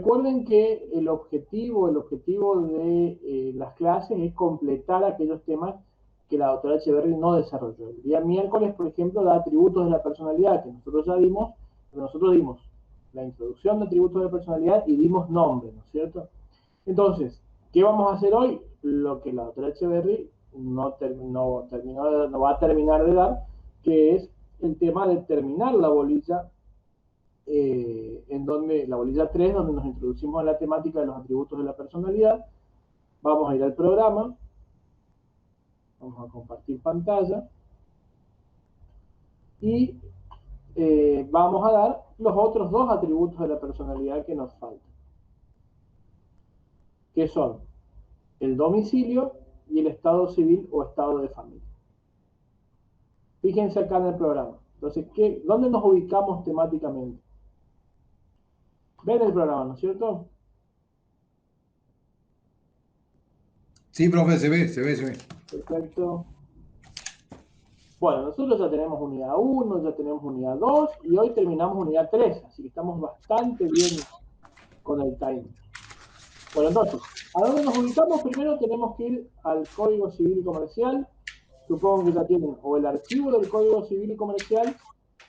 recuerden que el objetivo de las clases es completar aquellos temas que la doctora Echeverry no desarrolló. El día miércoles, por ejemplo, da atributos de la personalidad, que nosotros ya dimos, pero nosotros dimos la introducción de atributos de la personalidad y dimos nombre, ¿no es cierto? Entonces, ¿qué vamos a hacer hoy? Lo que la doctora Echeverry no va a terminar de dar, que es el tema de terminar la bolilla, en donde la bolilla 3, donde nos introducimos en la temática de los atributos de la personalidad. Vamos a ir al programa, vamos a compartir pantalla y vamos a dar los otros dos atributos de la personalidad que nos faltan, que son el domicilio y el estado civil o estado de familia. Fíjense acá en el programa. Entonces, ¿dónde nos ubicamos temáticamente? Ven el programa, ¿no es cierto? Sí, profe, se ve. Perfecto. Bueno, nosotros ya tenemos unidad 1, ya tenemos unidad 2 y hoy terminamos unidad 3, así que estamos bastante bien con el timing. Bueno, entonces, ¿a dónde nos ubicamos? Primero tenemos que ir al Código Civil y Comercial. Supongo que ya tienen o el archivo del Código Civil y Comercial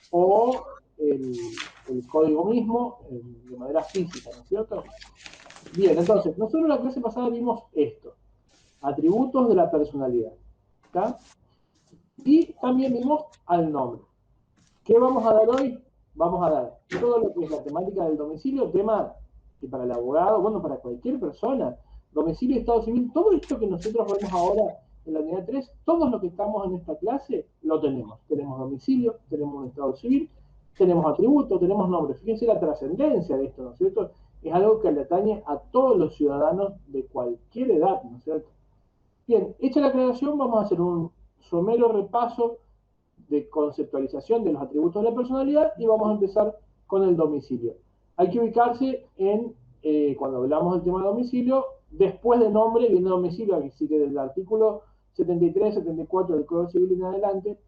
o el código mismo de manera física, ¿no es cierto? Bien, entonces, nosotros en la clase pasada vimos esto, atributos de la personalidad, ¿está? Y también vimos al nombre. ¿Qué vamos a dar hoy? Vamos a dar todo lo que es la temática del domicilio, tema que para el abogado, bueno, para cualquier persona, domicilio y estado civil, todo esto que nosotros vemos ahora en la unidad 3, todos los que estamos en esta clase lo tenemos. Tenemos domicilio, tenemos un estado civil, tenemos atributos, tenemos nombres. Fíjense la trascendencia de esto, ¿no es cierto? Es algo que le atañe a todos los ciudadanos de cualquier edad, ¿no es cierto? Bien, hecha la aclaración, vamos a hacer un somero repaso de conceptualización de los atributos de la personalidad y vamos a empezar con el domicilio. Hay que ubicarse en, cuando hablamos del tema de domicilio, después de nombre viene domicilio, así que del artículo 73, 74 del Código Civil en adelante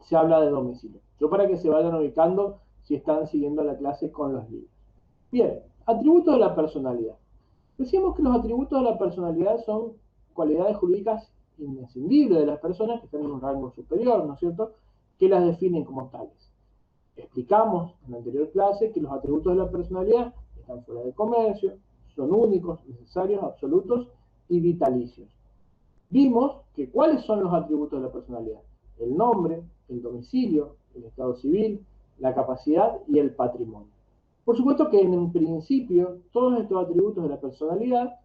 se habla de domicilio. Yo para que se vayan ubicando si están siguiendo la clase con los libros. Bien, atributos de la personalidad. Decíamos que los atributos de la personalidad son cualidades jurídicas imprescindibles de las personas que están en un rango superior, ¿no es cierto?, que las definen como tales. Explicamos en la anterior clase que los atributos de la personalidad están fuera de comercio, son únicos, necesarios, absolutos y vitalicios. Vimos que cuáles son los atributos de la personalidad: el nombre, el domicilio, el estado civil, la capacidad y el patrimonio. Por supuesto que en principio todos estos atributos de la personalidad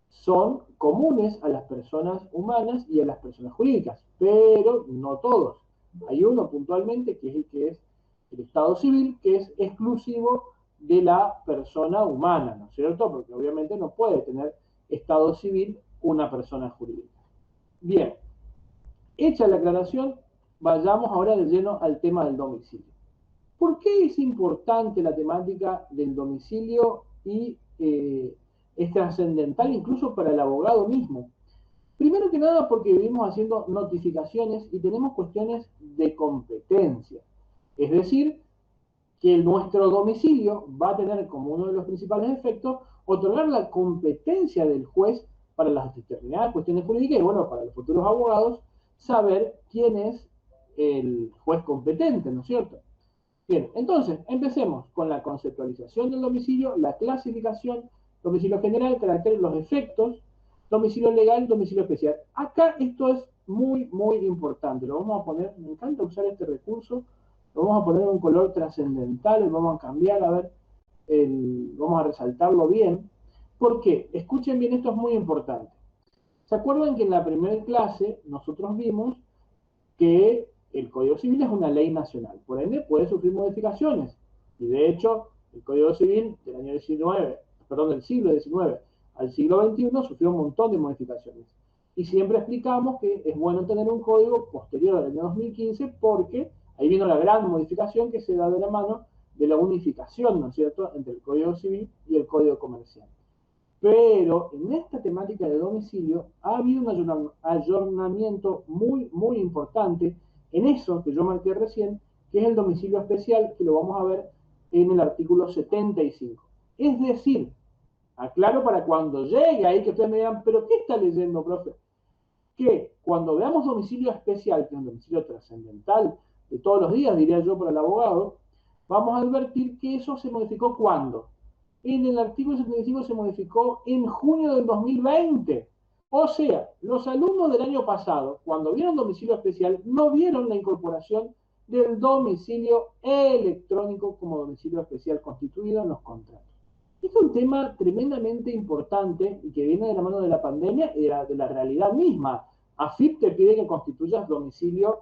son comunes a las personas humanas y a las personas jurídicas, pero no todos. Hay uno puntualmente que es el estado civil, que es exclusivo de la persona humana, ¿no es cierto? Porque obviamente no puede tener estado civil una persona jurídica. Bien, hecha la aclaración, vayamos ahora de lleno al tema del domicilio. ¿Por qué es importante la temática del domicilio y es trascendental incluso para el abogado mismo? Primero que nada porque vivimos haciendo notificaciones y tenemos cuestiones de competencia. Es decir, que nuestro domicilio va a tener como uno de los principales efectos otorgar la competencia del juez para las determinadas cuestiones jurídicas y, bueno, para los futuros abogados, saber quién es el juez competente, ¿no es cierto? Bien, entonces, empecemos con la conceptualización del domicilio, la clasificación, domicilio general, carácter, los efectos, domicilio legal, domicilio especial. Acá esto es muy, muy importante. Lo vamos a poner, me encanta usar este recurso, lo vamos a poner en un color trascendental, lo vamos a cambiar, a ver, vamos a resaltarlo bien. ¿Por qué? Escuchen bien, esto es muy importante. ¿Se acuerdan que en la primera clase nosotros vimos que el Código Civil es una ley nacional, por ende puede sufrir modificaciones? Y de hecho, el Código Civil del año 19, perdón, del siglo XIX al siglo XXI sufrió un montón de modificaciones. Y siempre explicamos que es bueno tener un código posterior al año 2015 porque ahí vino la gran modificación que se da de la mano de la unificación, ¿no es cierto?, entre el Código Civil y el Código Comercial. Pero en esta temática de domicilio ha habido un ayornamiento muy, muy importante en eso que yo marqué recién, que es el domicilio especial, que lo vamos a ver en el artículo 75. Es decir, Aclaro para cuando llegue ahí que ustedes me digan, ¿pero qué está leyendo, profe? Que cuando veamos domicilio especial, que es un domicilio trascendental de todos los días, diría yo, para el abogado, vamos a advertir que eso se modificó ¿cuándo? En el artículo 75 se modificó en junio del 2020. O sea, los alumnos del año pasado, cuando vieron domicilio especial, no vieron la incorporación del domicilio electrónico como domicilio especial constituido en los contratos. Este es un tema tremendamente importante y que viene de la mano de la pandemia y de la realidad misma. AFIP te pide que constituyas domicilio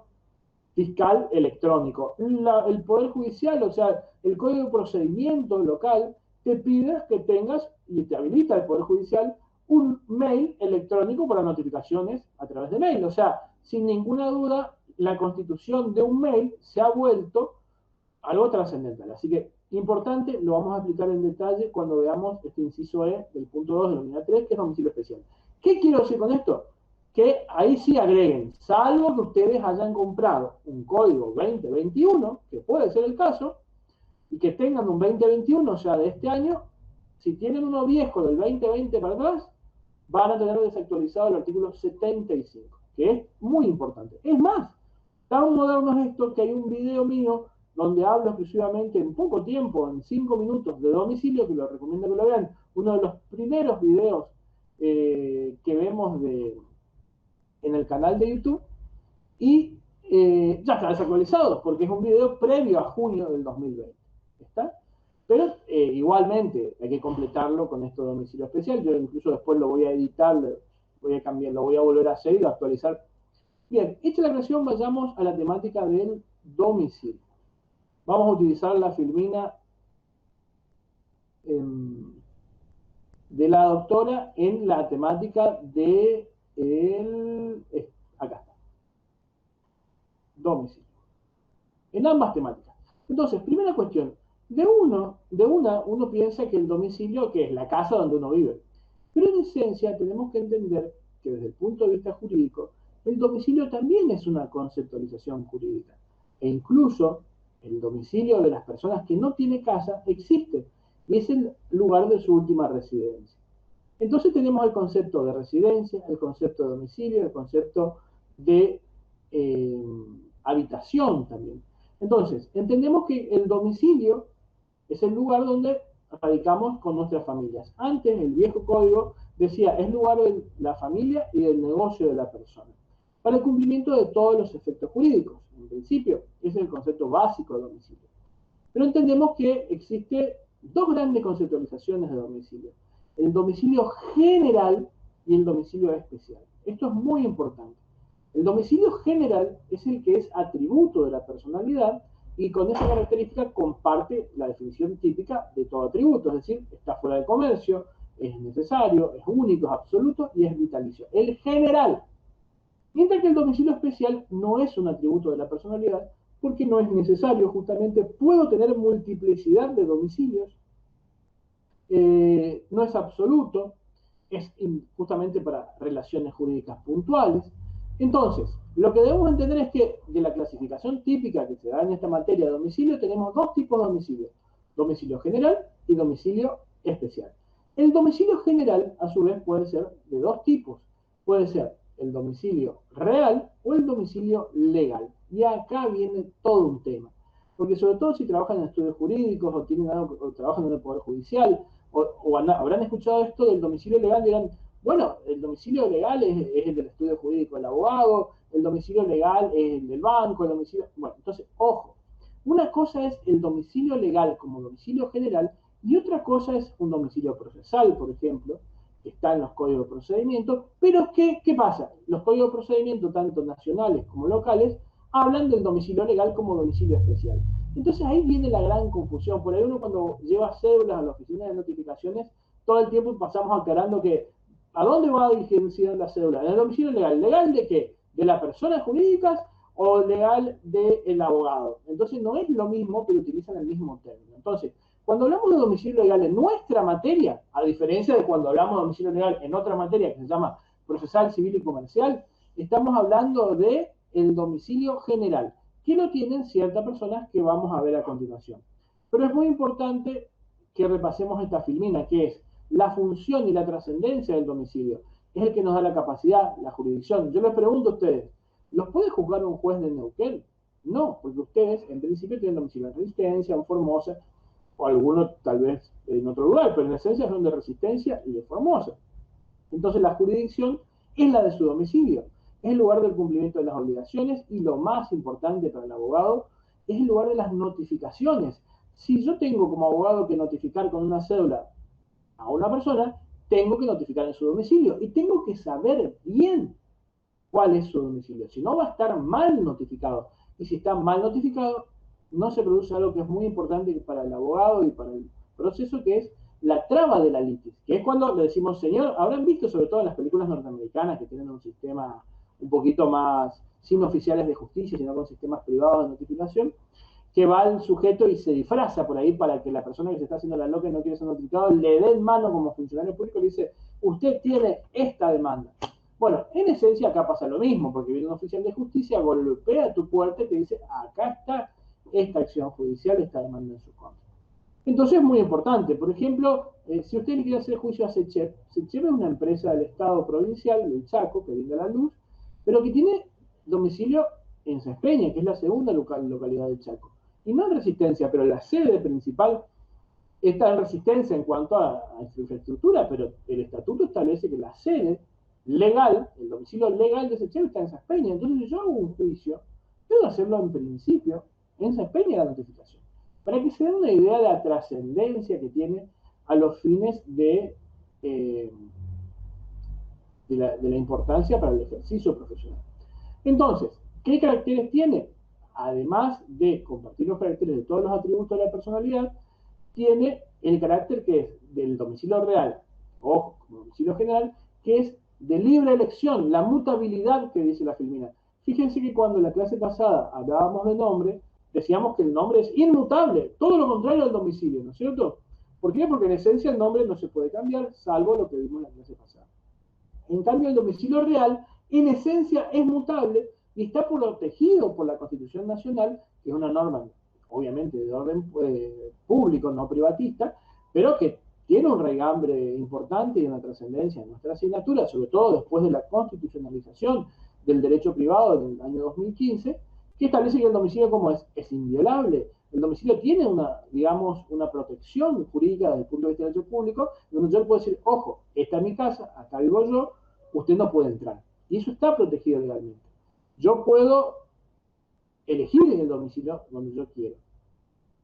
fiscal electrónico. El Poder Judicial, o sea, el Código de Procedimiento local, te pide que tengas, y te habilita el Poder Judicial, un mail electrónico para notificaciones a través de mail. O sea, sin ninguna duda, la constitución de un mail se ha vuelto algo trascendental. Así que, importante, lo vamos a explicar en detalle cuando veamos este inciso E del punto 2 de la unidad 3, que es domicilio especial. ¿Qué quiero decir con esto? Que ahí sí agreguen, salvo que ustedes hayan comprado un código 2021, que puede ser el caso, y que tengan un 2021 ya de este año, si tienen uno viejo del 2020 para atrás, van a tener desactualizado el artículo 75, que es muy importante. Es más, tan moderno es esto que hay un video mío donde hablo exclusivamente en poco tiempo, en 5 minutos, de domicilio, que lo recomiendo que lo vean, uno de los primeros videos que vemos en el canal de YouTube, y ya está desactualizado, porque es un video previo a junio del 2020. ¿Está? Pero igualmente hay que completarlo con esto de domicilio especial. Yo incluso después lo voy a editar, voy a cambiar, lo voy a volver a hacer y a actualizar. Bien, hecha la aclaración, vayamos a la temática del domicilio. Vamos a utilizar la filmina de la doctora en la temática de acá está, domicilio, en ambas temáticas. Entonces, primera cuestión, uno piensa que el domicilio, que es la casa donde uno vive, pero en esencia tenemos que entender que desde el punto de vista jurídico, el domicilio también es una conceptualización jurídica, e incluso el domicilio de las personas que no tienen casa existe, y es el lugar de su última residencia. Entonces tenemos el concepto de residencia, el concepto de domicilio, el concepto de habitación también. Entonces, entendemos que el domicilio es el lugar donde radicamos con nuestras familias. Antes, el viejo código decía, es lugar de la familia y del negocio de la persona, para el cumplimiento de todos los efectos jurídicos. En principio, ese es el concepto básico de domicilio. Pero entendemos que existe dos grandes conceptualizaciones de domicilio: el domicilio general y el domicilio especial. Esto es muy importante. El domicilio general es el que es atributo de la personalidad y con esa característica comparte la definición típica de todo atributo, es decir, está fuera de comercio, es necesario, es único, es absoluto y es vitalicio. El general. Mientras que el domicilio especial no es un atributo de la personalidad porque no es necesario, justamente puedo tener multiplicidad de domicilios, no es absoluto, es justamente para relaciones jurídicas puntuales. Entonces, lo que debemos entender es que de la clasificación típica que se da en esta materia de domicilio, tenemos dos tipos de domicilio: domicilio general y domicilio especial. El domicilio general, a su vez, puede ser de dos tipos. Puede ser el domicilio real o el domicilio legal. Y acá viene todo un tema. Porque sobre todo si trabajan en estudios jurídicos o, o trabajan en el Poder Judicial, habrán escuchado esto del domicilio legal, dirán, bueno, el domicilio legal es el del estudio jurídico del abogado, el domicilio legal es el del banco, el domicilio... Bueno, entonces, ojo, una cosa es el domicilio legal como domicilio general y otra cosa es un domicilio procesal, por ejemplo, que está en los códigos de procedimiento, pero ¿qué pasa? Los códigos de procedimiento, tanto nacionales como locales, hablan del domicilio legal como domicilio especial. Entonces ahí viene la gran confusión. Por ahí uno cuando lleva cédulas a la oficina de notificaciones, todo el tiempo pasamos aclarando que ¿a dónde va dirigida la cédula? ¿En el domicilio legal? ¿Legal de qué? ¿De las personas jurídicas o legal del abogado? Entonces no es lo mismo, pero utilizan el mismo término. Entonces, cuando hablamos de domicilio legal en nuestra materia, a diferencia de cuando hablamos de domicilio legal en otra materia que se llama procesal, civil y comercial, estamos hablando de el domicilio general, que lo tienen ciertas personas que vamos a ver a continuación. Pero es muy importante que repasemos esta filmina, que es la función y la trascendencia del domicilio. Es el que nos da la capacidad, la jurisdicción. Yo les pregunto a ustedes, ¿los puede juzgar un juez de Neuquén? No, porque ustedes en principio tienen domicilio en Resistencia, en Formosa, o alguno tal vez en otro lugar, pero en esencia son de Resistencia y de Formosa. Entonces la jurisdicción es la de su domicilio, es el lugar del cumplimiento de las obligaciones y lo más importante para el abogado es el lugar de las notificaciones. Si yo tengo como abogado que notificar con una cédula a una persona, tengo que notificar en su domicilio y tengo que saber bien cuál es su domicilio. Si no, va a estar mal notificado. Y si está mal notificado, no se produce algo que es muy importante para el abogado y para el proceso, que es la traba de la litis, que es cuando le decimos, señor, habrán visto sobre todo en las películas norteamericanas que tienen un sistema un poquito más, sin oficiales de justicia, sino con sistemas privados de notificación, que va el sujeto y se disfraza por ahí para que la persona que se está haciendo la loca y no quiere ser notificado le dé en mano como funcionario público y le dice, usted tiene esta demanda. Bueno, en esencia acá pasa lo mismo, porque viene un oficial de justicia, golpea tu puerta y te dice, acá está esta acción judicial, esta demanda en su contra. Entonces es muy importante. Por ejemplo, si usted le quiere hacer juicio a SECHEP, SECHEP es una empresa del Estado provincial, del Chaco, que brinda la luz, pero que tiene domicilio en Sespeña, que es la segunda localidad del Chaco. Y no en Resistencia, pero la sede principal está en Resistencia en cuanto a su infraestructura, pero el estatuto establece que la sede legal, el domicilio legal de SECHEP está en Sespeña. Entonces, si yo hago un juicio, tengo que hacerlo en principio en Sespeña la notificación, para que se den una idea de la trascendencia que tiene a los fines de la importancia para el ejercicio profesional. Entonces, ¿qué caracteres tiene? Además de compartir los caracteres de todos los atributos de la personalidad, tiene el carácter que es del domicilio real o domicilio general, que es de libre elección, la mutabilidad que dice la Filmina. Fíjense que cuando en la clase pasada hablábamos de nombre, decíamos que el nombre es inmutable, todo lo contrario al domicilio, ¿no es cierto? ¿Por qué? Porque en esencia el nombre no se puede cambiar, salvo lo que vimos en la clase pasada. En cambio, el domicilio real, en esencia, es mutable y está protegido por la Constitución Nacional, que es una norma, obviamente, de orden público, no privatista, pero que tiene un raigambre importante y una trascendencia en nuestra asignatura, sobre todo después de la constitucionalización del derecho privado en el año 2015, que establece que el domicilio como es inviolable. El domicilio tiene digamos, una protección jurídica desde el punto de vista del derecho público, donde yo le puedo decir, ojo, esta es mi casa, acá vivo yo, usted no puede entrar. Y eso está protegido legalmente. Yo puedo elegir en el domicilio donde yo quiero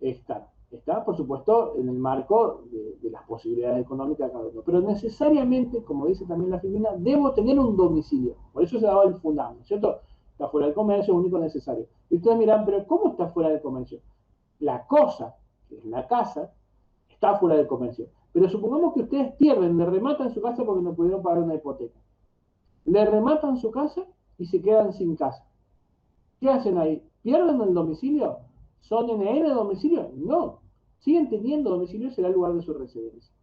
estar. Está, por supuesto, en el marco de las posibilidades económicas de cada uno. Pero necesariamente, como dice también la Filmina, debo tener un domicilio. Por eso se daba el fundamento, ¿cierto? Está fuera del comercio, es único necesario. Y ustedes miran, pero ¿cómo está fuera del comercio? La cosa, que es la casa, está fuera del comercio. Pero supongamos que ustedes pierden, le rematan su casa porque no pudieron pagar una hipoteca. Le rematan su casa y se quedan sin casa. ¿Qué hacen ahí? ¿Pierden el domicilio? ¿Son NN de domicilio? No. Siguen teniendo domicilio, será el lugar de su residencia.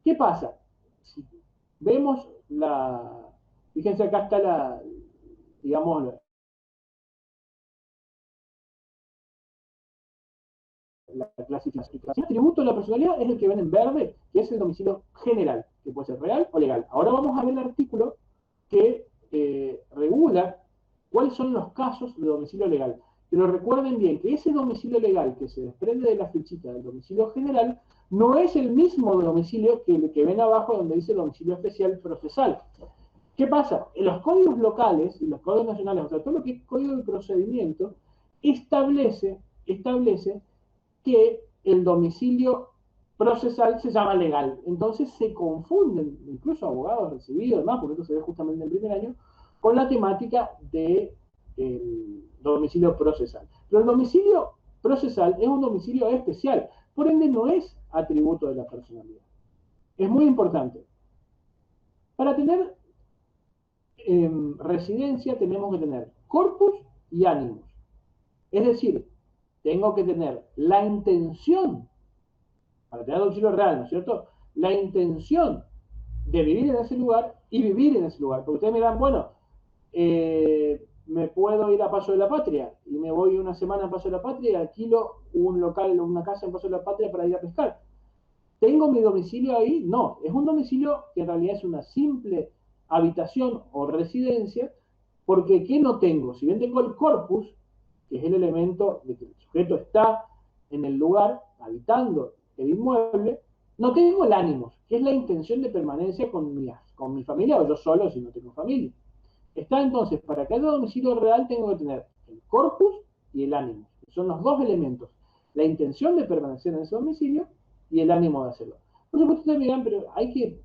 ¿Qué pasa? Si vemos fíjense, acá está digamos, la clasificación. El atributo de la personalidad es el que ven en verde, que es el domicilio general, que puede ser real o legal. Ahora vamos a ver el artículo que regula cuáles son los casos de domicilio legal. Pero recuerden bien que ese domicilio legal que se desprende de la fichita del domicilio general no es el mismo domicilio que el que ven abajo donde dice domicilio especial procesal. ¿Qué pasa? En los códigos locales y los códigos nacionales, o sea, todo lo que es código de procedimiento, establece que el domicilio procesal se llama legal. Entonces se confunden, incluso abogados recibidos, demás, porque esto se ve justamente en el primer año, con la temática del domicilio procesal. Pero el domicilio procesal es un domicilio especial, por ende no es atributo de la personalidad. Es muy importante. Para tener residencia tenemos que tener corpus y ánimos. Es decir, tengo que tener la intención, para tener domicilio real, ¿no es cierto? La intención de vivir en ese lugar y vivir en ese lugar. Porque ustedes me dirán, bueno, me puedo ir a Paso de la Patria y me voy una semana a Paso de la Patria y alquilo un local, una casa en Paso de la Patria para ir a pescar. ¿Tengo mi domicilio ahí? No, es un domicilio que en realidad es una simple habitación o residencia, porque ¿qué no tengo? Si bien tengo el corpus, que es el elemento de que el sujeto está en el lugar, habitando el inmueble, no tengo el ánimos, que es la intención de permanencia con mi familia o yo solo si no tengo familia. Está entonces, para que haya domicilio real tengo que tener el corpus y el ánimo, que son los dos elementos. La intención de permanecer en ese domicilio y el ánimo de hacerlo. Por supuesto, ustedes me dirán, pero hay que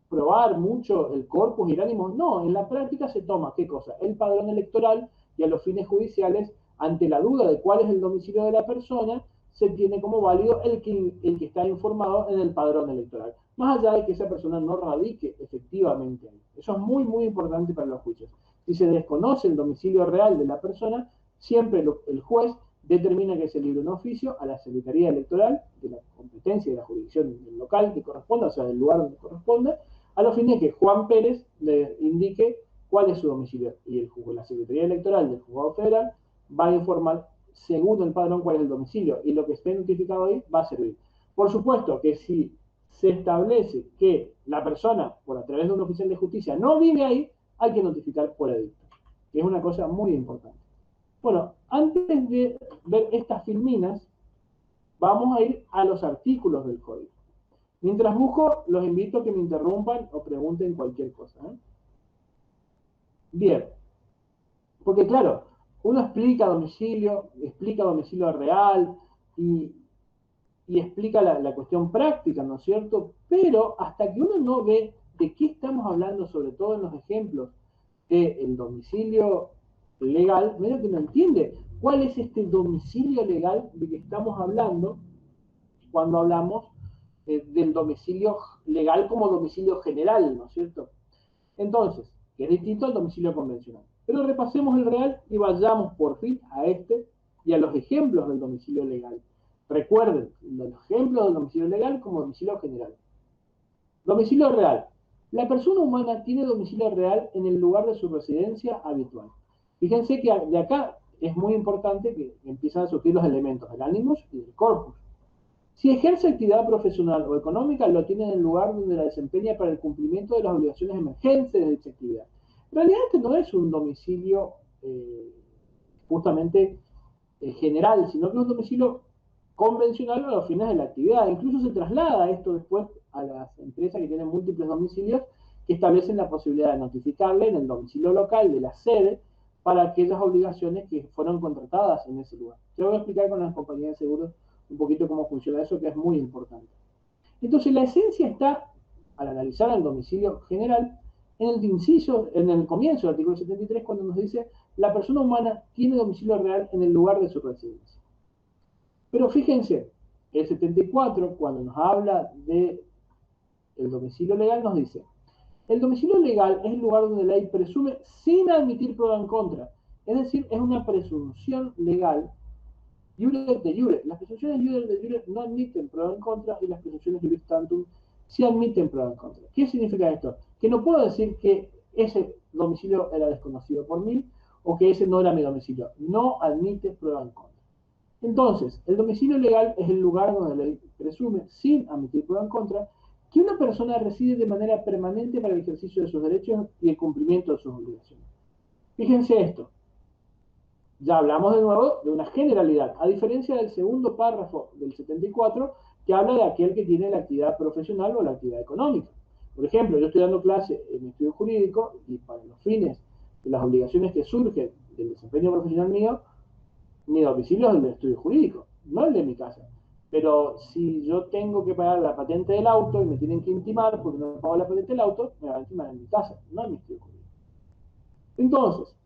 probar mucho el corpus y el ánimo. No, en la práctica se toma, ¿qué cosa? El padrón electoral y a los fines judiciales, ante la duda de cuál es el domicilio de la persona, se tiene como válido el que está informado en el padrón electoral, más allá de que esa persona no radique efectivamente ahí. Eso es muy, muy importante para los juicios. Si se desconoce el domicilio real de la persona, siempre el juez determina que se libre un oficio a la Secretaría Electoral de la competencia de la jurisdicción del local que corresponda, o sea, del lugar donde corresponda, a los fines de que Juan Pérez le indique cuál es su domicilio. Y la Secretaría Electoral del Juzgado Federal va a informar, según el padrón, cuál es el domicilio. Y lo que esté notificado ahí va a servir. Por supuesto que si se establece que la persona, por a través de un oficial de justicia, no vive ahí, hay que notificar por edicto, que es una cosa muy importante. Bueno, antes de ver estas filminas, vamos a ir a los artículos del código. Mientras busco, los invito a que me interrumpan o pregunten cualquier cosa. Bien, porque claro, uno explica domicilio real y, y explica la cuestión práctica, ¿no es cierto? Pero hasta que uno no ve de qué estamos hablando, sobre todo en los ejemplos del domicilio legal, medio que no entiende cuál es este domicilio legal de que estamos hablando cuando hablamos del domicilio legal como domicilio general, ¿no es cierto? Entonces, que es distinto al domicilio convencional. Pero repasemos el real y vayamos por fin a este y a los ejemplos del domicilio legal. Recuerden, los ejemplos del domicilio legal como domicilio general. Domicilio real. La persona humana tiene domicilio real en el lugar de su residencia habitual. Fíjense que de acá es muy importante que empiezan a surgir los elementos del ánimos y del corpus. Si ejerce actividad profesional o económica, lo tiene en el lugar donde la desempeña para el cumplimiento de las obligaciones emergentes de dicha actividad. En realidad este no es un domicilio justamente general, sino que es un domicilio convencional a los fines de la actividad. Incluso se traslada esto después a las empresas que tienen múltiples domicilios que establecen la posibilidad de notificarle en el domicilio local de la sede para aquellas obligaciones que fueron contratadas en ese lugar. Yo voy a explicar con las compañías de seguros un poquito cómo funciona eso, que es muy importante. Entonces, la esencia está, al analizar el domicilio general, en el comienzo del artículo 73, cuando nos dice la persona humana tiene domicilio real en el lugar de su residencia. Pero fíjense, el 74, cuando nos habla de el domicilio legal, nos dice, el domicilio legal es el lugar donde la ley presume sin admitir prueba en contra. Es decir, es una presunción legal iure de iure. Las presunciones iure de iure no admiten prueba en contra y las presunciones iuris tantum sí admiten prueba en contra. ¿Qué significa esto? Que no puedo decir que ese domicilio era desconocido por mí o que ese no era mi domicilio. No admite prueba en contra. Entonces, el domicilio legal es el lugar donde la ley presume, sin admitir prueba en contra, que una persona reside de manera permanente para el ejercicio de sus derechos y el cumplimiento de sus obligaciones. Fíjense esto. Ya hablamos de nuevo de una generalidad, a diferencia del segundo párrafo del 74, que habla de aquel que tiene la actividad profesional o la actividad económica. Por ejemplo, yo estoy dando clase en estudio jurídico y para los fines de las obligaciones que surgen del desempeño profesional mío, mi domicilio es el del estudio jurídico, no el de mi casa. Pero si yo tengo que pagar la patente del auto y me tienen que intimar porque no pago la patente del auto, me van a intimar en mi casa, no en mi estudio jurídico. Entonces,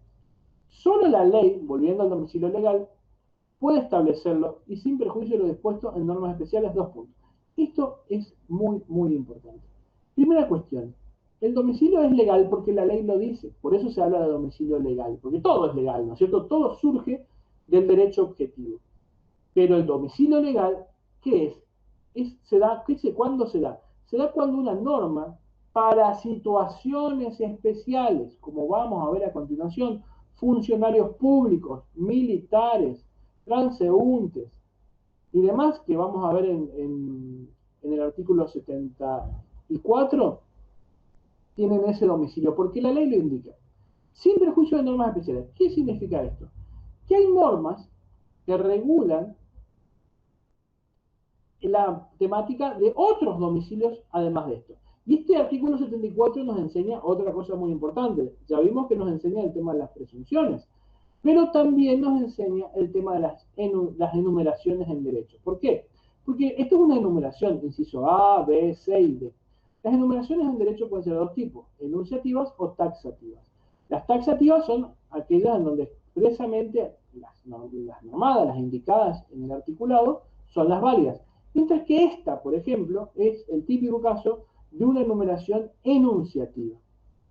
solo la ley, volviendo al domicilio legal, puede establecerlo y sin perjuicio de lo dispuesto en normas especiales, dos puntos. Esto es muy, muy importante. Primera cuestión. El domicilio es legal porque la ley lo dice. Por eso se habla de domicilio legal. Porque todo es legal, ¿no es cierto? Todo surge del derecho objetivo. Pero el domicilio legal, ¿qué es? ¿Cuándo se da? Se da cuando una norma, para situaciones especiales, como vamos a ver a continuación, funcionarios públicos, militares, transeúntes y demás que vamos a ver en el artículo 74 tienen ese domicilio, porque la ley lo indica. Sin perjuicio de normas especiales. ¿Qué significa esto? Que hay normas que regulan la temática de otros domicilios además de esto. Y este artículo 74 nos enseña otra cosa muy importante. Ya vimos que nos enseña el tema de las presunciones, pero también nos enseña el tema de las enumeraciones en derecho. ¿Por qué? Porque esto es una enumeración, inciso A, B, C y D. Las enumeraciones en derecho pueden ser de dos tipos, enunciativas o taxativas. Las taxativas son aquellas en donde expresamente las normadas, las indicadas en el articulado, son las válidas. Mientras que esta, por ejemplo, es el típico caso de una enumeración enunciativa.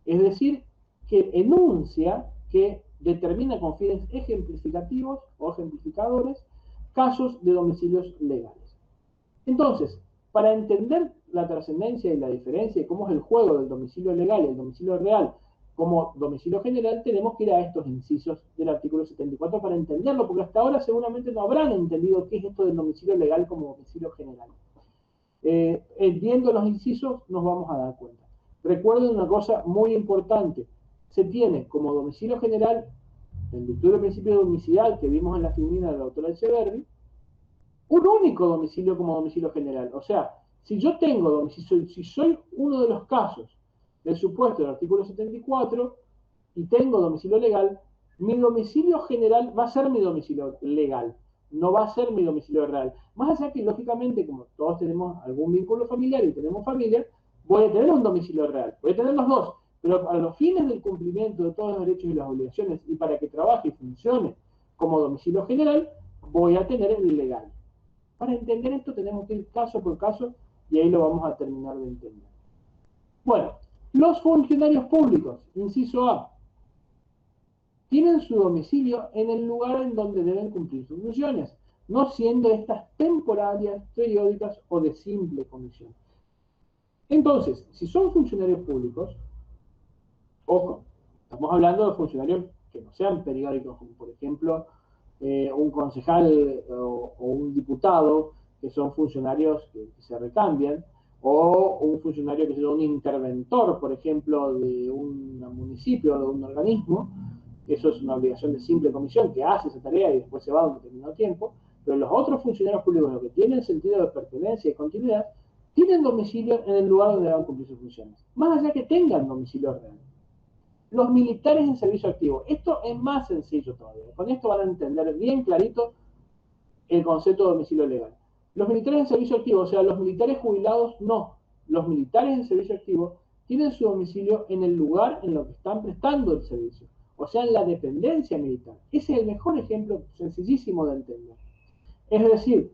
Es decir, que enuncia, que determina con fines ejemplificativos o ejemplificadores casos de domicilios legales. Entonces, para entender la trascendencia y la diferencia y cómo es el juego del domicilio legal y el domicilio real como domicilio general, tenemos que ir a estos incisos del artículo 74 para entenderlo, porque hasta ahora seguramente no habrán entendido qué es esto del domicilio legal como domicilio general. Viendo los incisos nos vamos a dar cuenta. Recuerden una cosa muy importante. Se tiene como domicilio general, en virtud del principio de unicidad que vimos en la figurina de la autora Echeverri, un único domicilio como domicilio general. O sea, si yo tengo domicilio, si soy uno de los casos del supuesto del artículo 74 y tengo domicilio legal, mi domicilio general va a ser mi domicilio legal, no va a ser mi domicilio real. Más allá que, lógicamente, como todos tenemos algún vínculo familiar y tenemos familia, voy a tener un domicilio real, voy a tener los dos, pero a los fines del cumplimiento de todos los derechos y las obligaciones y para que trabaje y funcione como domicilio general, voy a tener el legal. Para entender esto tenemos que ir caso por caso y ahí lo vamos a terminar de entender. Bueno, los funcionarios públicos, inciso A, tienen su domicilio en el lugar en donde deben cumplir sus funciones, no siendo estas temporarias, periódicas o de simple comisión. Entonces, si son funcionarios públicos, ojo, estamos hablando de funcionarios que no sean periódicos, como por ejemplo un concejal o un diputado, que son funcionarios que se recambian, o un funcionario que sea un interventor, por ejemplo, de un municipio o de un organismo. Eso es una obligación de simple comisión que hace esa tarea y después se va a un determinado tiempo. Pero los otros funcionarios públicos, los que tienen sentido de pertenencia y continuidad, tienen domicilio en el lugar donde van a cumplir sus funciones, más allá que tengan domicilio real. Los militares en servicio activo. Esto es más sencillo todavía. Con esto van a entender bien clarito el concepto de domicilio legal. Los militares en servicio activo, o sea, los militares jubilados, no. Los militares en servicio activo tienen su domicilio en el lugar en lo que están prestando el servicio, o sea, en la dependencia militar. Ese es el mejor ejemplo sencillísimo de entender. Es decir,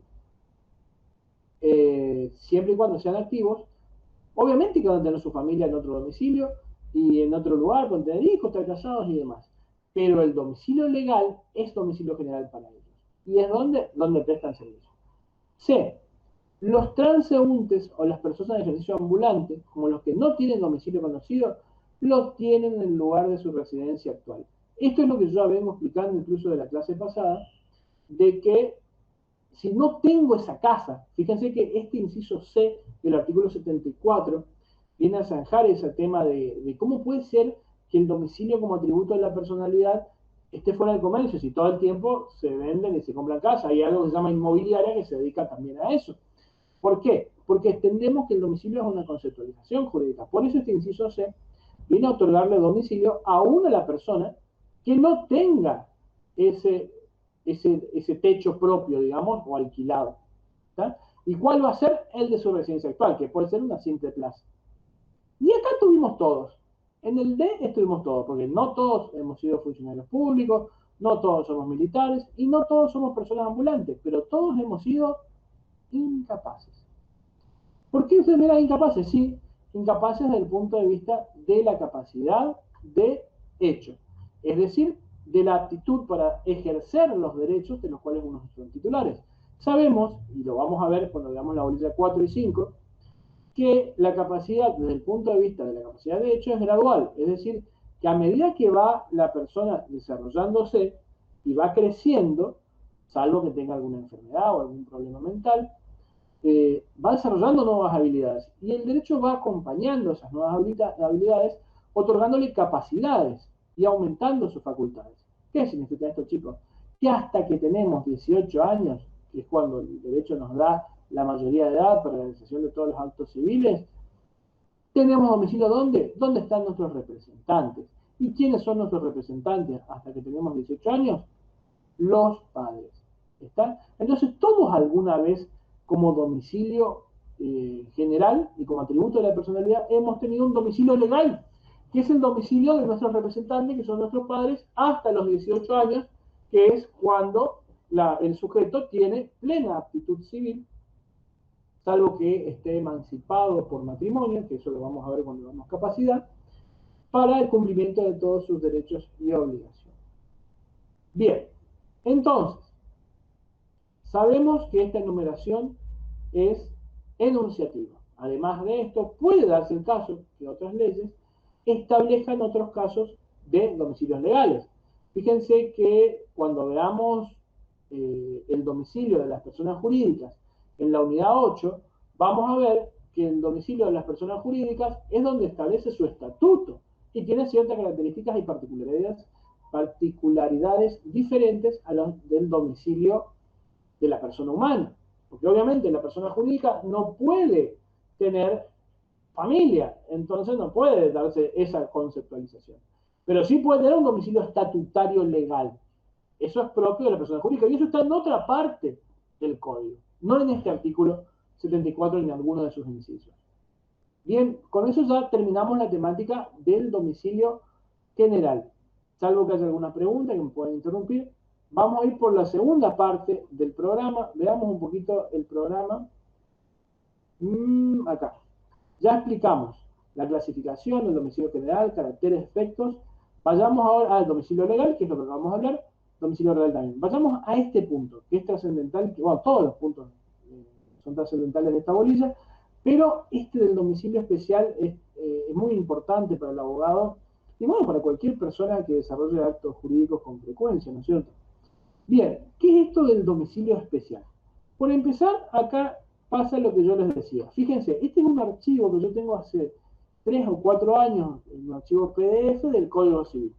siempre y cuando sean activos, obviamente que van a tener su familia en otro domicilio y en otro lugar, pueden tener hijos, estar casados y demás. Pero el domicilio legal es domicilio general para ellos. Y es donde prestan servicio. C. Los transeúntes o las personas de ejercicio ambulante, como los que no tienen domicilio conocido, lo tienen en el lugar de su residencia actual. Esto es lo que yo ya vengo explicando incluso de la clase pasada, de que si no tengo esa casa, fíjense que este inciso C del artículo 74 viene a zanjar ese tema de cómo puede ser que el domicilio como atributo de la personalidad esté fuera del comercio, si todo el tiempo se venden y se compran casas. Hay algo que se llama inmobiliaria que se dedica también a eso. ¿Por qué? Porque entendemos que el domicilio es una conceptualización jurídica. Por eso este inciso C viene a otorgarle domicilio aún a la persona que no tenga ese techo propio, digamos, o alquilado. ¿Tá? ¿Y cuál va a ser? El de su residencia actual, que puede ser una simple plaza. Y acá tuvimos todos. En el D estuvimos todos, porque no todos hemos sido funcionarios públicos, no todos somos militares y no todos somos personas ambulantes, pero todos hemos sido incapaces. ¿Por qué ustedes eran incapaces? Sí, incapaces desde el punto de vista de la capacidad de hecho. Es decir, de la aptitud para ejercer los derechos de los cuales unos son titulares. Sabemos, y lo vamos a ver cuando veamos la bolilla 4 y 5, que la capacidad, desde el punto de vista de la capacidad de hecho, es gradual. Es decir, que a medida que va la persona desarrollándose y va creciendo, salvo que tenga alguna enfermedad o algún problema mental, va desarrollando nuevas habilidades y el derecho va acompañando esas nuevas habilidades, otorgándole capacidades y aumentando sus facultades. ¿Qué significa esto, chicos? Que hasta que tenemos 18 años, que es cuando el derecho nos da la mayoría de edad para la realización de todos los actos civiles, tenemos domicilio ¿dónde? ¿Dónde están nuestros representantes? ¿Y quiénes son nuestros representantes hasta que tenemos 18 años? Los padres. ¿Está? Entonces, todos alguna vez, como domicilio general y como atributo de la personalidad, hemos tenido un domicilio legal, que es el domicilio de nuestros representantes, que son nuestros padres, hasta los 18 años, que es cuando el sujeto tiene plena aptitud civil, salvo que esté emancipado por matrimonio, que eso lo vamos a ver cuando damos capacidad, para el cumplimiento de todos sus derechos y obligaciones. Bien, entonces, sabemos que esta enumeración es enunciativa. Además de esto, puede darse el caso que otras leyes establezcan otros casos de domicilios legales. Fíjense que cuando veamos el domicilio de las personas jurídicas en la unidad 8, vamos a ver que el domicilio de las personas jurídicas es donde establece su estatuto y tiene ciertas características y particularidades diferentes a las del domicilio de la persona humana. Porque obviamente la persona jurídica no puede tener familia, entonces no puede darse esa conceptualización. Pero sí puede tener un domicilio estatutario legal. Eso es propio de la persona jurídica y eso está en otra parte del código, no en este artículo 74 ni en alguno de sus incisos. Bien, con eso ya terminamos la temática del domicilio general. Salvo que haya alguna pregunta que me puedan interrumpir, vamos a ir por la segunda parte del programa. Veamos un poquito el programa. Acá. Ya explicamos la clasificación, el domicilio general, caracteres, efectos. Vayamos ahora al domicilio legal, que es lo que vamos a hablar, domicilio real también. Vayamos a este punto, que es trascendental, que bueno, todos los puntos son trascendentales de esta bolilla, pero este del domicilio especial es muy importante para el abogado y bueno, para cualquier persona que desarrolle actos jurídicos con frecuencia, ¿no es cierto? Bien, ¿qué es esto del domicilio especial? Por empezar, acá pasa lo que yo les decía. Fíjense, este es un archivo que yo tengo hace 3 o 4 años, un archivo PDF del Código Civil.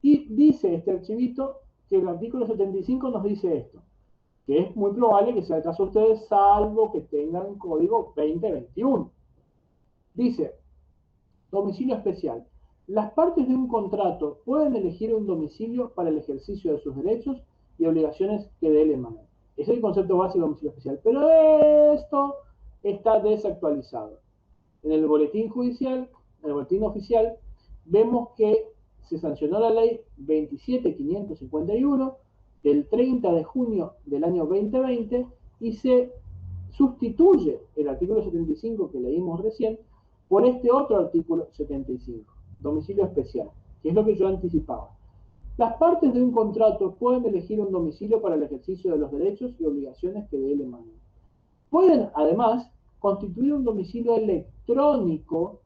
Y dice este archivito que el artículo 75 nos dice esto, que es muy probable que sea el caso de ustedes, salvo que tengan código 2021. Dice, domicilio especial. Las partes de un contrato pueden elegir un domicilio para el ejercicio de sus derechos y obligaciones que de él emanan. Es el concepto básico de domicilio especial, pero esto está desactualizado. En el boletín judicial, en el boletín oficial, vemos que se sancionó la ley 27.551 del 30 de junio del año 2020 y se sustituye el artículo 75 que leímos recién por este otro artículo 75, domicilio especial, que es lo que yo anticipaba. Las partes de un contrato pueden elegir un domicilio para el ejercicio de los derechos y obligaciones que de él emanan. Pueden, además, constituir un domicilio electrónico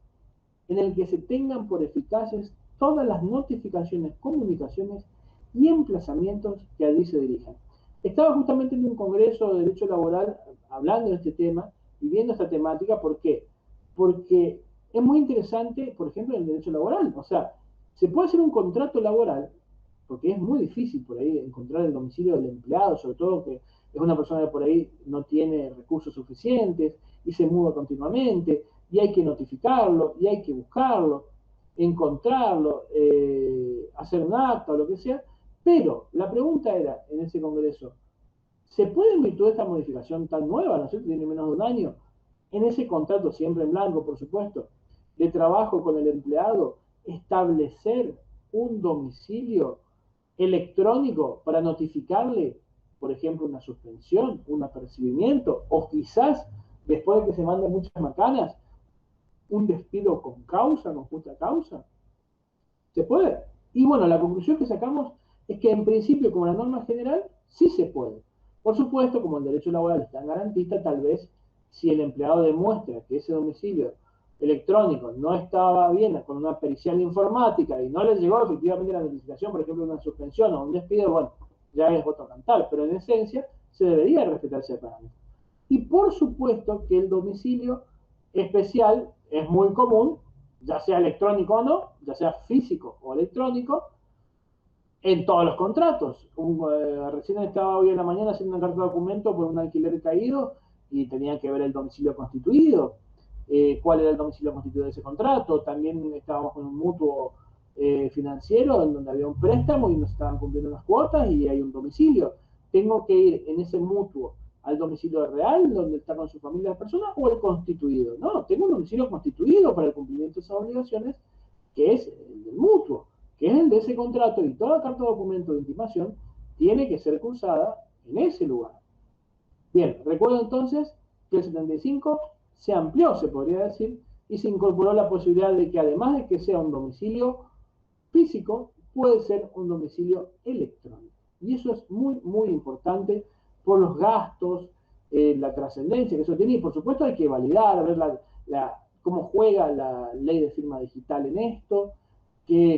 en el que se tengan por eficaces todas las notificaciones, comunicaciones y emplazamientos que allí se dirijan. Estaba justamente en un congreso de derecho laboral hablando de este tema y viendo esta temática. ¿Por qué? Porque es muy interesante, por ejemplo, en el derecho laboral. O sea, se puede hacer un contrato laboral, porque es muy difícil por ahí encontrar el domicilio del empleado, sobre todo que es una persona que por ahí no tiene recursos suficientes y se muda continuamente, y hay que notificarlo, y hay que buscarlo, encontrarlo, hacer un acta o lo que sea. Pero la pregunta era, en ese congreso, ¿se puede, en virtud de esta modificación tan nueva, ¿no es cierto?, tiene menos de un año, en ese contrato, siempre en blanco, por supuesto, de trabajo con el empleado, establecer un domicilio electrónico para notificarle, por ejemplo, una suspensión, un apercibimiento, o quizás, después de que se manden muchas macanas, un despido con causa, con justa causa? ¿Se puede? Y bueno, la conclusión que sacamos es que en principio, como la norma general, sí se puede. Por supuesto, como el derecho laboral es tan garantista, tal vez si el empleado demuestra que ese domicilio electrónico no estaba bien con una pericial informática y no le llegó efectivamente la notificación, por ejemplo, de una suspensión o un despido, bueno, ya es otro cantar, pero en esencia se debería respetar ese parámetro. Y por supuesto que el domicilio especial es muy común, ya sea electrónico o no, ya sea físico o electrónico, en todos los contratos. Recién estaba hoy en la mañana haciendo una carta de documento por un alquiler caído y tenía que ver el domicilio constituido, cuál era el domicilio constituido de ese contrato. También estábamos con un mutuo financiero en donde había un préstamo y nos estaban cumpliendo unas cuotas y hay un domicilio. Tengo que ir en ese mutuo al domicilio real donde está con su familia la persona o el constituido. No, tengo un domicilio constituido para el cumplimiento de esas obligaciones que es el del mutuo, que es el de ese contrato, y toda carta de documento de intimación tiene que ser cursada en ese lugar. Bien, recuerdo entonces que el 75 se amplió, se podría decir, y se incorporó la posibilidad de que además de que sea un domicilio físico, puede ser un domicilio electrónico. Y eso es muy, muy importante por los gastos, la trascendencia que eso tiene, y por supuesto hay que validar, ver cómo juega la ley de firma digital en esto,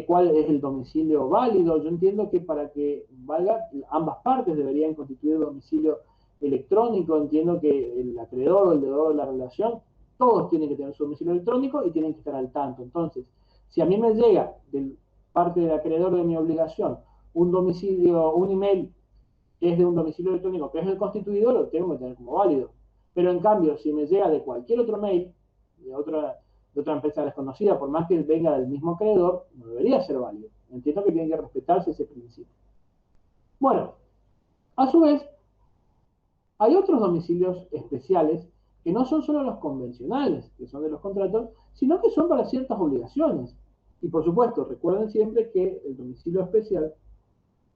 cuál es el domicilio válido. Yo entiendo que para que valga, ambas partes deberían constituir domicilio electrónico. Entiendo que el acreedor o el deudor de la relación, todos tienen que tener su domicilio electrónico y tienen que estar al tanto. Entonces, si a mí me llega de parte del acreedor de mi obligación un domicilio, un email que es de un domicilio electrónico que es el constituido, lo tengo que tener como válido. Pero en cambio, si me llega de cualquier otro mail, de otra empresa desconocida, por más que venga del mismo acreedor, no debería ser válido. Entiendo que tiene que respetarse ese principio. Bueno, a su vez, hay otros domicilios especiales que no son solo los convencionales, que son de los contratos, sino que son para ciertas obligaciones. Y por supuesto, recuerden siempre que el domicilio especial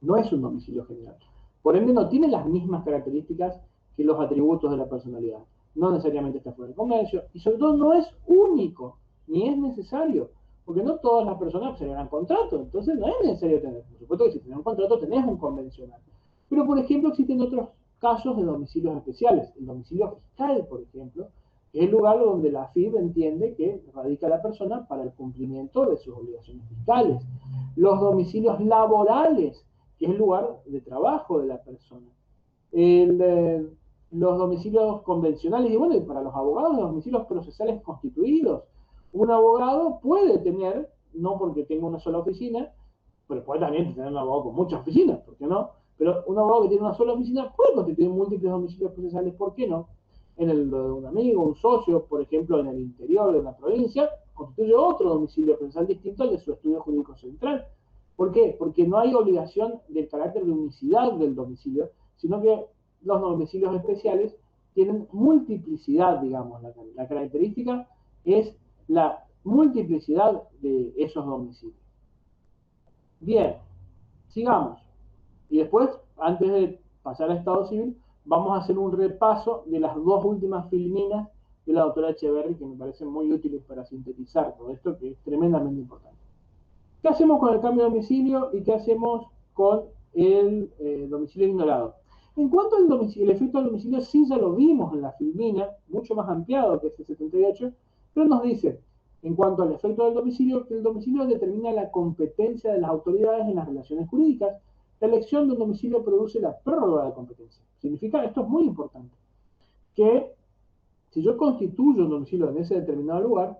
no es un domicilio general. Por ende, no tiene las mismas características que los atributos de la personalidad. No necesariamente está fuera de comercio y sobre todo no es único, ni es necesario, porque no todas las personas generan contrato, entonces no es necesario tener. Por supuesto que si tenés un contrato tenés un convencional. Pero por ejemplo existen otros casos de domicilios especiales. El domicilio fiscal, por ejemplo, es el lugar donde la FIB entiende que radica la persona para el cumplimiento de sus obligaciones fiscales. Los domicilios laborales, que es el lugar de trabajo de la persona. Los domicilios convencionales, y bueno, y para los abogados, los domicilios procesales constituidos. Un abogado puede tener, no porque tenga una sola oficina, pero puede también tener un abogado con muchas oficinas, ¿por qué no? Pero un abogado que tiene una sola oficina puede constituir múltiples domicilios procesales, ¿por qué no? En el de un amigo, un socio, por ejemplo, en el interior de una provincia, constituye otro domicilio procesal distinto al de su estudio jurídico central. ¿Por qué? Porque no hay obligación del carácter de unicidad del domicilio, sino que los domicilios especiales tienen multiplicidad, digamos. La característica es la multiplicidad de esos domicilios. Bien, sigamos. Y después, antes de pasar a Estado Civil, vamos a hacer un repaso de las dos últimas filminas de la doctora Echeverry, que me parecen muy útiles para sintetizar todo esto, que es tremendamente importante. ¿Qué hacemos con el cambio de domicilio y qué hacemos con el domicilio ignorado? En cuanto al domicilio, el efecto del domicilio sí ya lo vimos en la filmina, mucho más ampliado que este 78, pero nos dice, en cuanto al efecto del domicilio, que el domicilio determina la competencia de las autoridades en las relaciones jurídicas. La elección de un domicilio produce la prórroga de competencia. Significa, esto es muy importante, que si yo constituyo un domicilio en ese determinado lugar,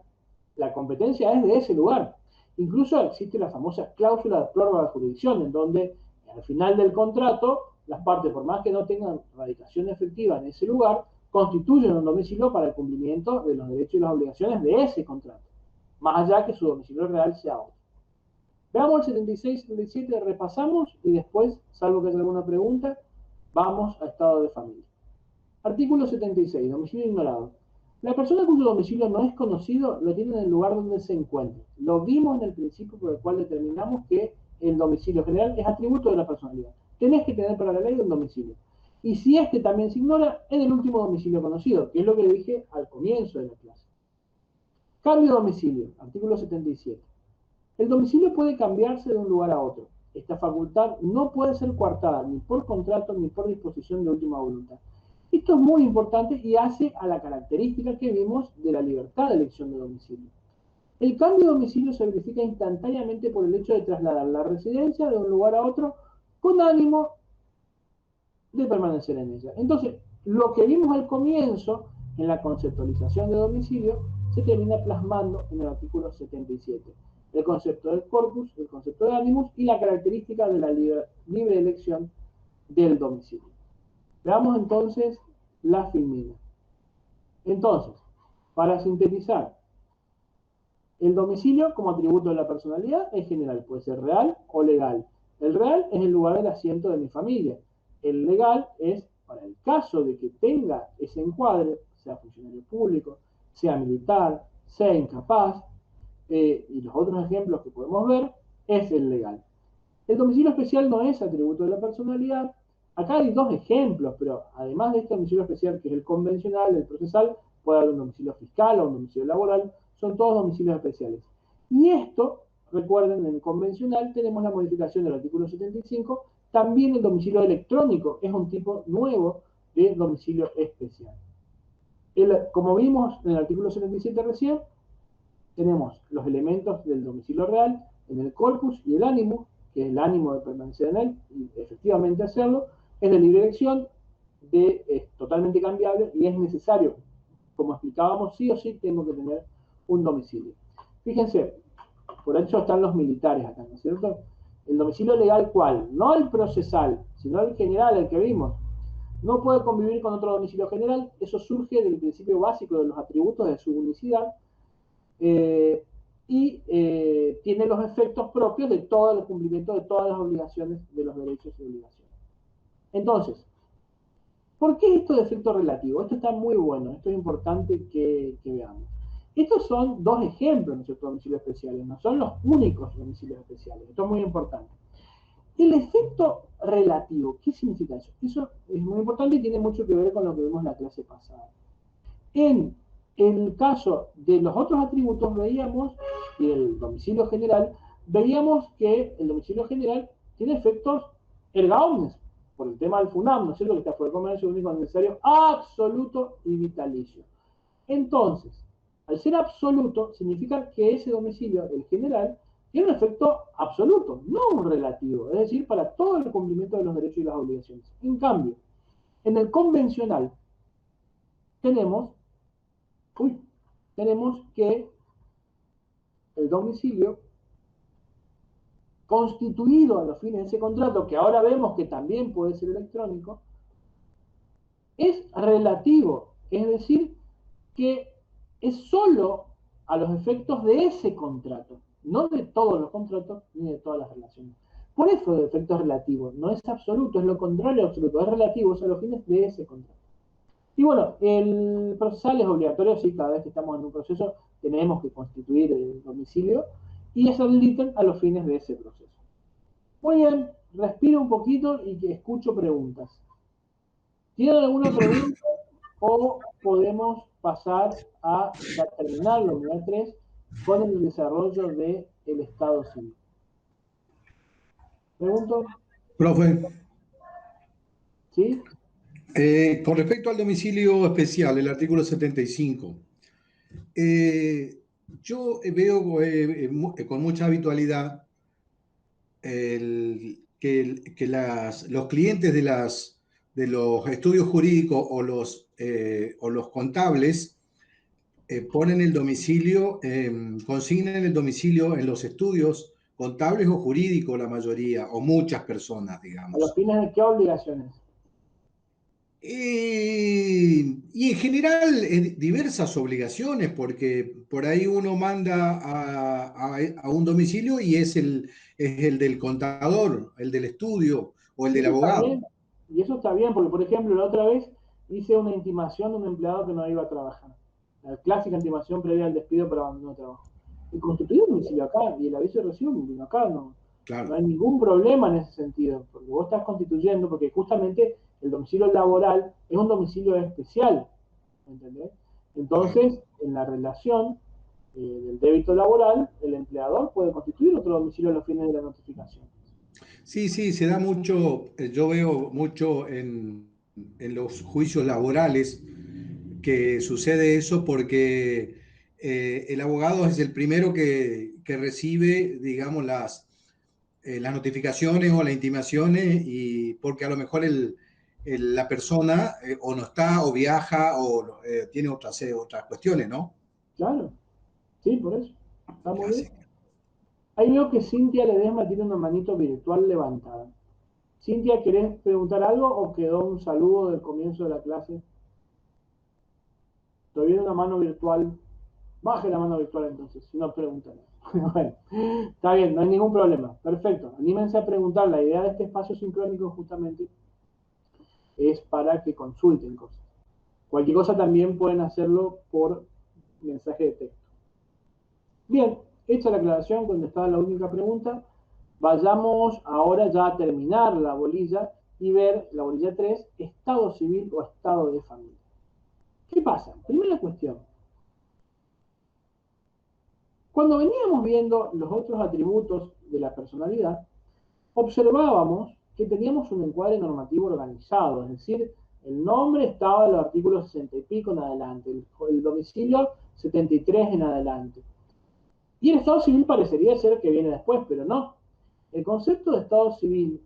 la competencia es de ese lugar. Incluso existe la famosa cláusula de prórroga de jurisdicción, en donde al final del contrato, las partes, por más que no tengan radicación efectiva en ese lugar, constituyen un domicilio para el cumplimiento de los derechos y las obligaciones de ese contrato, más allá que su domicilio real sea otro. Veamos el 76 y 77, repasamos y después, salvo que haya alguna pregunta, vamos a estado de familia. Artículo 76, domicilio ignorado. La persona cuyo domicilio no es conocido lo tiene en el lugar donde se encuentra. Lo vimos en el principio por el cual determinamos que el domicilio general es atributo de la personalidad. Tenés que tener para la ley un domicilio. Y si este también se ignora, en el último domicilio conocido, que es lo que le dije al comienzo de la clase. Cambio de domicilio, artículo 77. El domicilio puede cambiarse de un lugar a otro. Esta facultad no puede ser coartada ni por contrato ni por disposición de última voluntad. Esto es muy importante y hace a la característica que vimos de la libertad de elección de domicilio. El cambio de domicilio se verifica instantáneamente por el hecho de trasladar la residencia de un lugar a otro con ánimo de permanecer en ella. Entonces, lo que vimos al comienzo en la conceptualización de domicilio se termina plasmando en el artículo 77. El concepto del corpus, el concepto de animus y la característica de la libre elección del domicilio. Veamos entonces la filmina. Entonces, para sintetizar, el domicilio como atributo de la personalidad es general, puede ser real o legal. El real es el lugar del asiento de mi familia. El legal es para el caso de que tenga ese encuadre, sea funcionario público, sea militar, sea incapaz, y los otros ejemplos que podemos ver, es el legal. El domicilio especial no es atributo de la personalidad. Acá hay dos ejemplos, pero además de este domicilio especial, que es el convencional, el procesal, puede haber un domicilio fiscal o un domicilio laboral, son todos domicilios especiales. Y esto, recuerden, en el convencional tenemos la modificación del artículo 75, también el domicilio electrónico es un tipo nuevo de domicilio especial. Como vimos en el artículo 77 recién, tenemos los elementos del domicilio real en el corpus y el ánimo, que es el ánimo de permanecer en él y efectivamente hacerlo, es de libre elección, es totalmente cambiable y es necesario, como explicábamos, sí o sí tengo que tener un domicilio. Fíjense, por eso están los militares acá, ¿no es cierto? El domicilio legal, ¿cuál? No el procesal, sino el general, el que vimos. No puede convivir con otro domicilio general, eso surge del principio básico de los atributos de su unicidad, tiene los efectos propios de todo el cumplimiento de todas las obligaciones de los derechos y obligaciones. Entonces, ¿por qué esto de efecto relativo? Esto está muy bueno, esto es importante que veamos. Estos son dos ejemplos de domicilios especiales, no son los únicos domicilios especiales, esto es muy importante. El efecto relativo, ¿qué significa eso? Eso es muy importante y tiene mucho que ver con lo que vimos en la clase pasada. En el caso de los otros atributos veíamos, y el domicilio general, veíamos que el domicilio general tiene efectos erga omnes, por el tema del FUNAM, ¿no es cierto? Que está fuera de comercio único necesario, absoluto y vitalicio. Entonces, al ser absoluto, significa que ese domicilio, el general, tiene un efecto absoluto, no un relativo, es decir, para todo el cumplimiento de los derechos y las obligaciones. En cambio, en el convencional tenemos que el domicilio constituido a los fines de ese contrato, que ahora vemos que también puede ser electrónico, es relativo, es decir, que es solo a los efectos de ese contrato, no de todos los contratos ni de todas las relaciones. Por eso el efecto es relativo, no es absoluto, es lo contrario a absoluto, es relativo, es a los fines de ese contrato. Y bueno, el procesal es obligatorio, sí, cada vez que estamos en un proceso tenemos que constituir el domicilio y es habilitan a los fines de ese proceso. Muy bien, respiro un poquito y que escucho preguntas. ¿Tienen alguna pregunta o podemos pasar a terminar la unidad 3 con el desarrollo del Estado civil? ¿Pregunto? Profe, ¿Sí? con respecto al domicilio especial, el artículo 75, yo veo con mucha habitualidad que los clientes de los estudios jurídicos o los contables ponen el domicilio, consignan el domicilio en los estudios contables o jurídicos, la mayoría, o muchas personas, ¿A los digamos. fines de qué obligaciones? Y en general diversas obligaciones, porque por ahí uno manda a un domicilio y es el del contador, el del estudio o el Y del eso está abogado. bien, y eso está bien, porque por ejemplo la otra vez hice una intimación de un empleado que no iba a trabajar. La clásica intimación previa al despido para abandono de trabajo. Y constituí un domicilio acá, y el aviso de recibo vino acá, no Claro. hay ningún problema en ese sentido, porque vos estás constituyendo, porque justamente el domicilio laboral es un domicilio especial, ¿entendés? Claro. Entonces, en la relación del débito laboral, el empleador puede constituir otro domicilio a los fines de la notificación. Sí, sí, se da mucho, yo veo mucho en los juicios laborales que sucede eso porque el abogado es el primero que recibe, digamos, las notificaciones o las intimaciones y porque a lo mejor la persona o no está, o viaja, o tiene otras cuestiones, ¿no? Claro, sí, por eso. Está muy Así. bien. Ahí veo que Cintia Ledesma tiene una manito virtual levantada. Cintia, ¿querés preguntar algo o quedó un saludo del comienzo de la clase? Todavía una mano virtual. Baje la mano virtual entonces, si no preguntan. Bueno, está bien, no hay ningún problema. Perfecto. Anímense a preguntar. La idea de este espacio sincrónico justamente es para que consulten cosas. Cualquier cosa también pueden hacerlo por mensaje de texto. Bien, hecha la aclaración, contestada la única pregunta, vayamos ahora ya a terminar la bolilla y ver la bolilla 3, estado civil o estado de familia. ¿Qué pasa? Primera cuestión. Cuando veníamos viendo los otros atributos de la personalidad, observábamos que teníamos un encuadre normativo organizado, es decir, el nombre estaba en los artículos 60 y pico en adelante, el domicilio 73 en adelante. Y el estado civil parecería ser que viene después, pero no. El concepto de estado civil,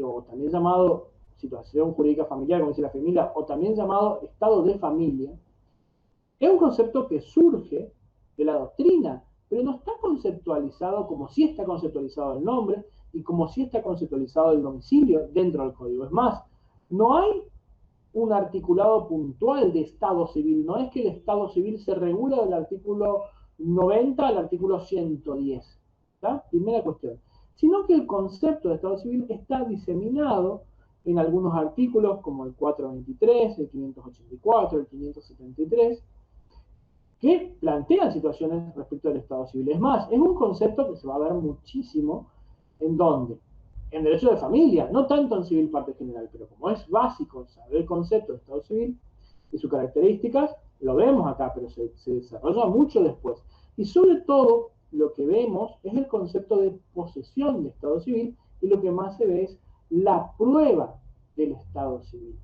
o también llamado situación jurídica familiar, como dice la familia, o también llamado estado de familia, es un concepto que surge de la doctrina, pero no está conceptualizado como si está conceptualizado el nombre y como si está conceptualizado el domicilio dentro del código. Es más, no hay un articulado puntual de estado civil, no es que el estado civil se regula del artículo 90 al artículo 110, ¿tá? Primera cuestión, sino que el concepto de estado civil está diseminado en algunos artículos como el 423, el 584, el 573, que plantean situaciones respecto al Estado civil. Es más, es un concepto que se va a ver muchísimo en dónde. En derecho de familia, no tanto en civil parte general, pero como es básico saber el concepto de Estado civil y sus características, lo vemos acá, pero se desarrolla mucho después. Y sobre todo, lo que vemos es el concepto de posesión de Estado civil y lo que más se ve es la prueba del Estado civil.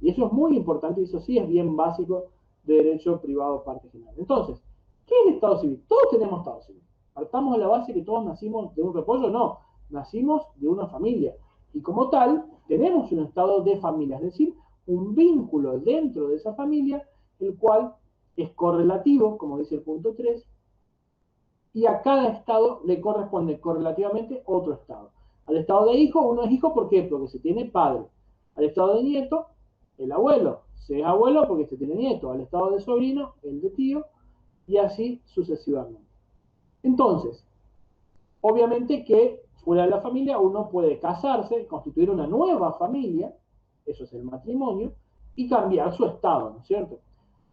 Y eso es muy importante y eso sí es bien básico de derecho privado parte general. Entonces, ¿qué es el Estado civil? Todos tenemos Estado civil. Partamos de la base que todos nacimos de un repollo, no. Nacimos de una familia. Y como tal, tenemos un estado de familia, es decir, un vínculo dentro de esa familia, el cual es correlativo, como dice el punto 3, y a cada estado le corresponde correlativamente otro estado. Al estado de hijo, uno es hijo, ¿por qué? Porque se tiene padre. Al estado de nieto, el abuelo. Se es abuelo porque se tiene nieto. Al estado de sobrino, el de tío, y así sucesivamente. Entonces, obviamente que fuera de la familia uno puede casarse, constituir una nueva familia, eso es el matrimonio, y cambiar su estado, ¿no es cierto?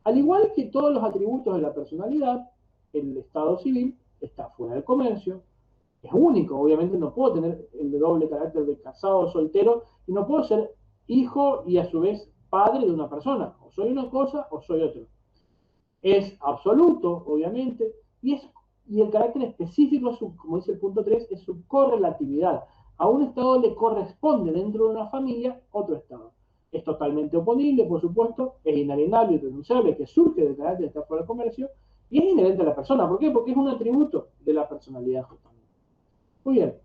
Al igual que todos los atributos de la personalidad, el estado civil está fuera del comercio, es único, obviamente no puedo tener el doble carácter de casado o soltero, y no puedo ser hijo y a su vez padre de una persona, o soy una cosa o soy otra. Es absoluto, obviamente, y el carácter específico, como dice el punto 3, es su correlatividad. A un estado le corresponde dentro de una familia otro estado. Es totalmente oponible, por supuesto, es inalienable y renunciable, que surge del carácter de estar fuera del comercio, y es inherente a la persona. ¿Por qué? Porque es un atributo de la personalidad justamente. Muy bien,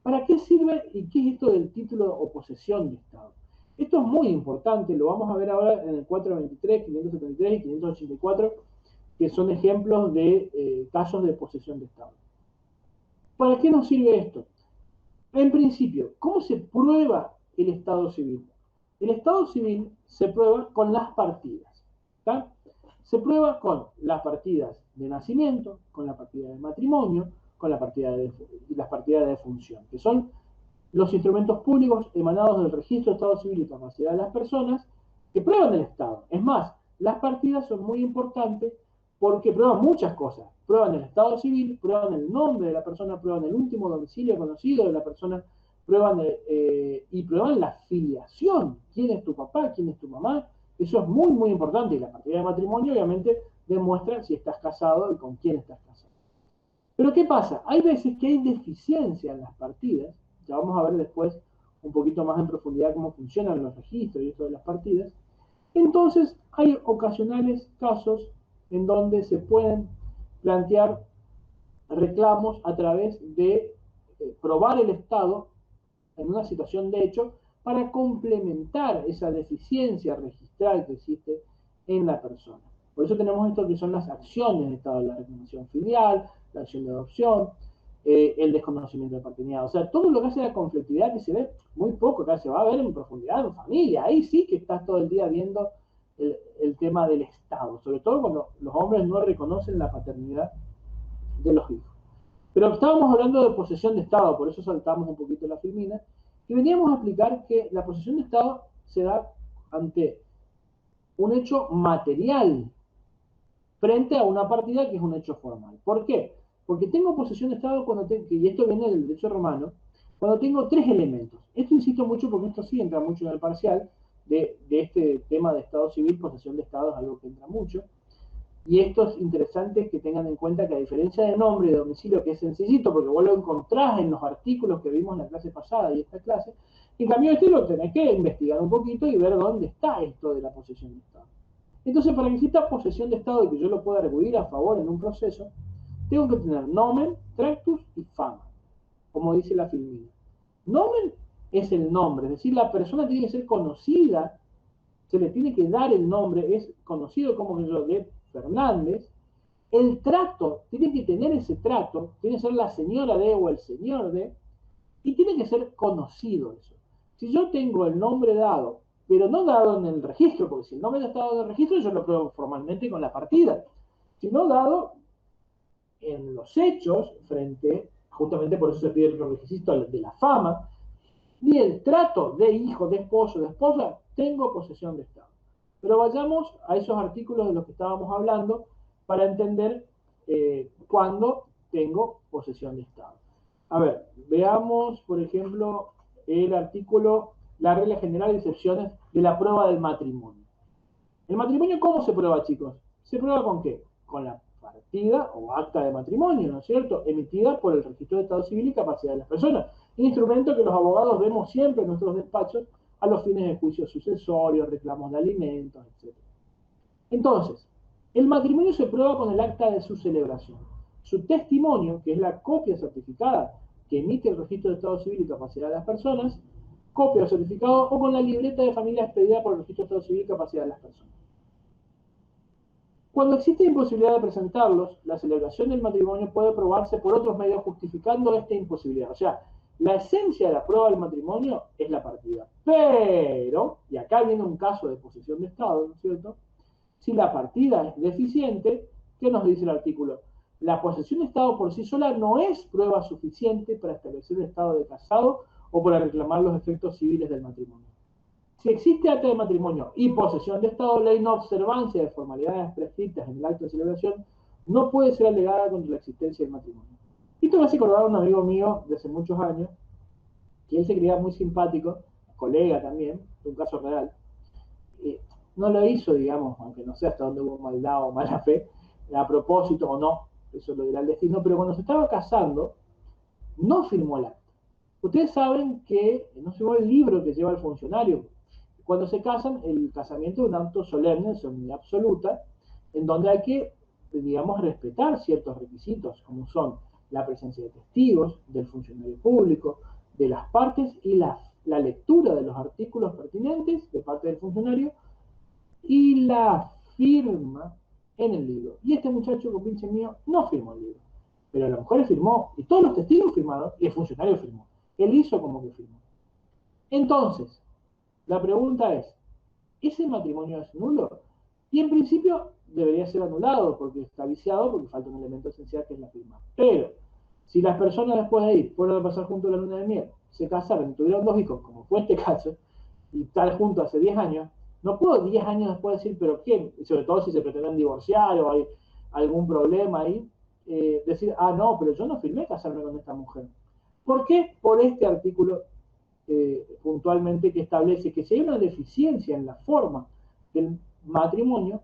¿para qué sirve y qué es esto del título o posesión de Estado? Esto es muy importante, lo vamos a ver ahora en el 423, 573 y 584, que son ejemplos de casos de posesión de Estado. ¿Para qué nos sirve esto? En principio, ¿cómo se prueba el Estado civil? El Estado civil se prueba con las partidas. ¿Tá? Se prueba con las partidas de nacimiento, con la partida de matrimonio, con las partidas de defunción, que son los instrumentos públicos emanados del registro de Estado civil y capacidad de las personas que prueban el Estado. Es más, las partidas son muy importantes porque prueban muchas cosas. Prueban el estado civil, prueban el nombre de la persona, prueban el último domicilio conocido de la persona, y prueban la filiación. ¿Quién es tu papá? ¿Quién es tu mamá? Eso es muy, muy importante. Y la partida de matrimonio, obviamente, demuestra si estás casado y con quién estás casado. Pero ¿qué pasa? Hay veces que hay deficiencia en las partidas. Ya vamos a ver después un poquito más en profundidad cómo funcionan los registros y esto de las partidas. Entonces, hay ocasionales casos en donde se pueden plantear reclamos a través de probar el Estado en una situación de hecho para complementar esa deficiencia registral que existe en la persona. Por eso tenemos esto que son las acciones de Estado, la reclamación filial, la acción de adopción, el desconocimiento de paternidad. O sea, todo lo que hace la conflictividad que se ve muy poco, acá se va a ver en profundidad en familia. Ahí sí que estás todo el día viendo el tema del Estado, sobre todo cuando los hombres no reconocen la paternidad de los hijos. Pero estábamos hablando de posesión de Estado, por eso saltamos un poquito la filmina, y veníamos a explicar que la posesión de Estado se da ante un hecho material frente a una partida que es un hecho formal. ¿Por qué? Porque tengo posesión de Estado cuando tengo, y esto viene del derecho romano, cuando tengo tres elementos. Esto insisto mucho porque esto sí entra mucho en el parcial de este tema de Estado civil, posesión de Estado es algo que entra mucho. Y esto es interesante que tengan en cuenta que a diferencia de nombre y de domicilio, que es sencillito, porque vos lo encontrás en los artículos que vimos en la clase pasada y esta clase, en cambio este lo tenés que investigar un poquito y ver dónde está esto de la posesión de Estado. Entonces, para que exista posesión de Estado y que yo lo pueda arguir a favor en un proceso, tengo que tener nomen, tractus y fama, como dice la filmina. Nomen es el nombre, es decir, la persona tiene que ser conocida, se le tiene que dar el nombre, es conocido como yo de Fernández. El trato, tiene que tener ese trato, tiene que ser la señora de o el señor de, y tiene que ser conocido eso. Si yo tengo el nombre dado, pero no dado en el registro, porque si el nombre está dado en el registro, yo lo pruebo formalmente con la partida, sino dado en los hechos, frente, justamente por eso se pide el requisito de la fama, y el trato de hijo, de esposo, de esposa, tengo posesión de Estado. Pero vayamos a esos artículos de los que estábamos hablando para entender cuándo tengo posesión de Estado. A ver, veamos, por ejemplo, el artículo, la regla general de excepciones de la prueba del matrimonio. ¿El matrimonio cómo se prueba, chicos? ¿Se prueba con qué? Con la partida o acta de matrimonio, ¿no es cierto? Emitida por el Registro de Estado Civil y Capacidad de las Personas. Un instrumento que los abogados vemos siempre en nuestros despachos a los fines de juicios sucesorios, reclamos de alimentos, etc. Entonces, el matrimonio se prueba con el acta de su celebración. Su testimonio, que es la copia certificada que emite el Registro de Estado Civil y Capacidad de las Personas, copia o certificado o con la libreta de familia expedida por el Registro de Estado Civil y Capacidad de las Personas. Cuando existe imposibilidad de presentarlos, la celebración del matrimonio puede probarse por otros medios justificando esta imposibilidad. O sea, la esencia de la prueba del matrimonio es la partida. Pero, y acá viene un caso de posesión de Estado, ¿no es cierto? Si la partida es deficiente, ¿qué nos dice el artículo? La posesión de Estado por sí sola no es prueba suficiente para establecer el estado de casado o para reclamar los efectos civiles del matrimonio. Si existe acta de matrimonio y posesión de Estado, la inobservancia de formalidades prescritas en el acto de celebración no puede ser alegada contra la existencia del matrimonio. Esto me hace acordar a un amigo mío de hace muchos años, que él se creía muy simpático, colega también, de un caso real. No lo hizo, digamos, aunque no sé hasta dónde hubo maldad o mala fe, a propósito o no, eso lo dirá el destino, pero cuando se estaba casando, no firmó el acta. Ustedes saben que no firmó el libro que lleva el funcionario. Cuando se casan, el casamiento es un acto solemne, solemnidad absoluta, en donde hay que, digamos, respetar ciertos requisitos, como son la presencia de testigos, del funcionario público, de las partes y la lectura de los artículos pertinentes de parte del funcionario y la firma en el libro. Y este muchacho, compinche mío, no firmó el libro. Pero la mujer firmó, y todos los testigos firmaron, y el funcionario firmó. Él hizo como que firmó. Entonces, la pregunta es, ¿ese matrimonio es nulo? Y en principio debería ser anulado porque está viciado, porque falta un elemento esencial que es la firma. Pero, si las personas después de ir fueron a pasar junto a la luna de miel, se casaron y tuvieron 2 hijos, como fue este caso, y estar juntos hace 10 años, no puedo 10 años después decir, pero ¿quién? Sobre todo si se pretenden divorciar o hay algún problema ahí, decir, ah, no, pero yo no firmé casarme con esta mujer. ¿Por qué? Por este artículo puntualmente que establece que si hay una deficiencia en la forma del matrimonio,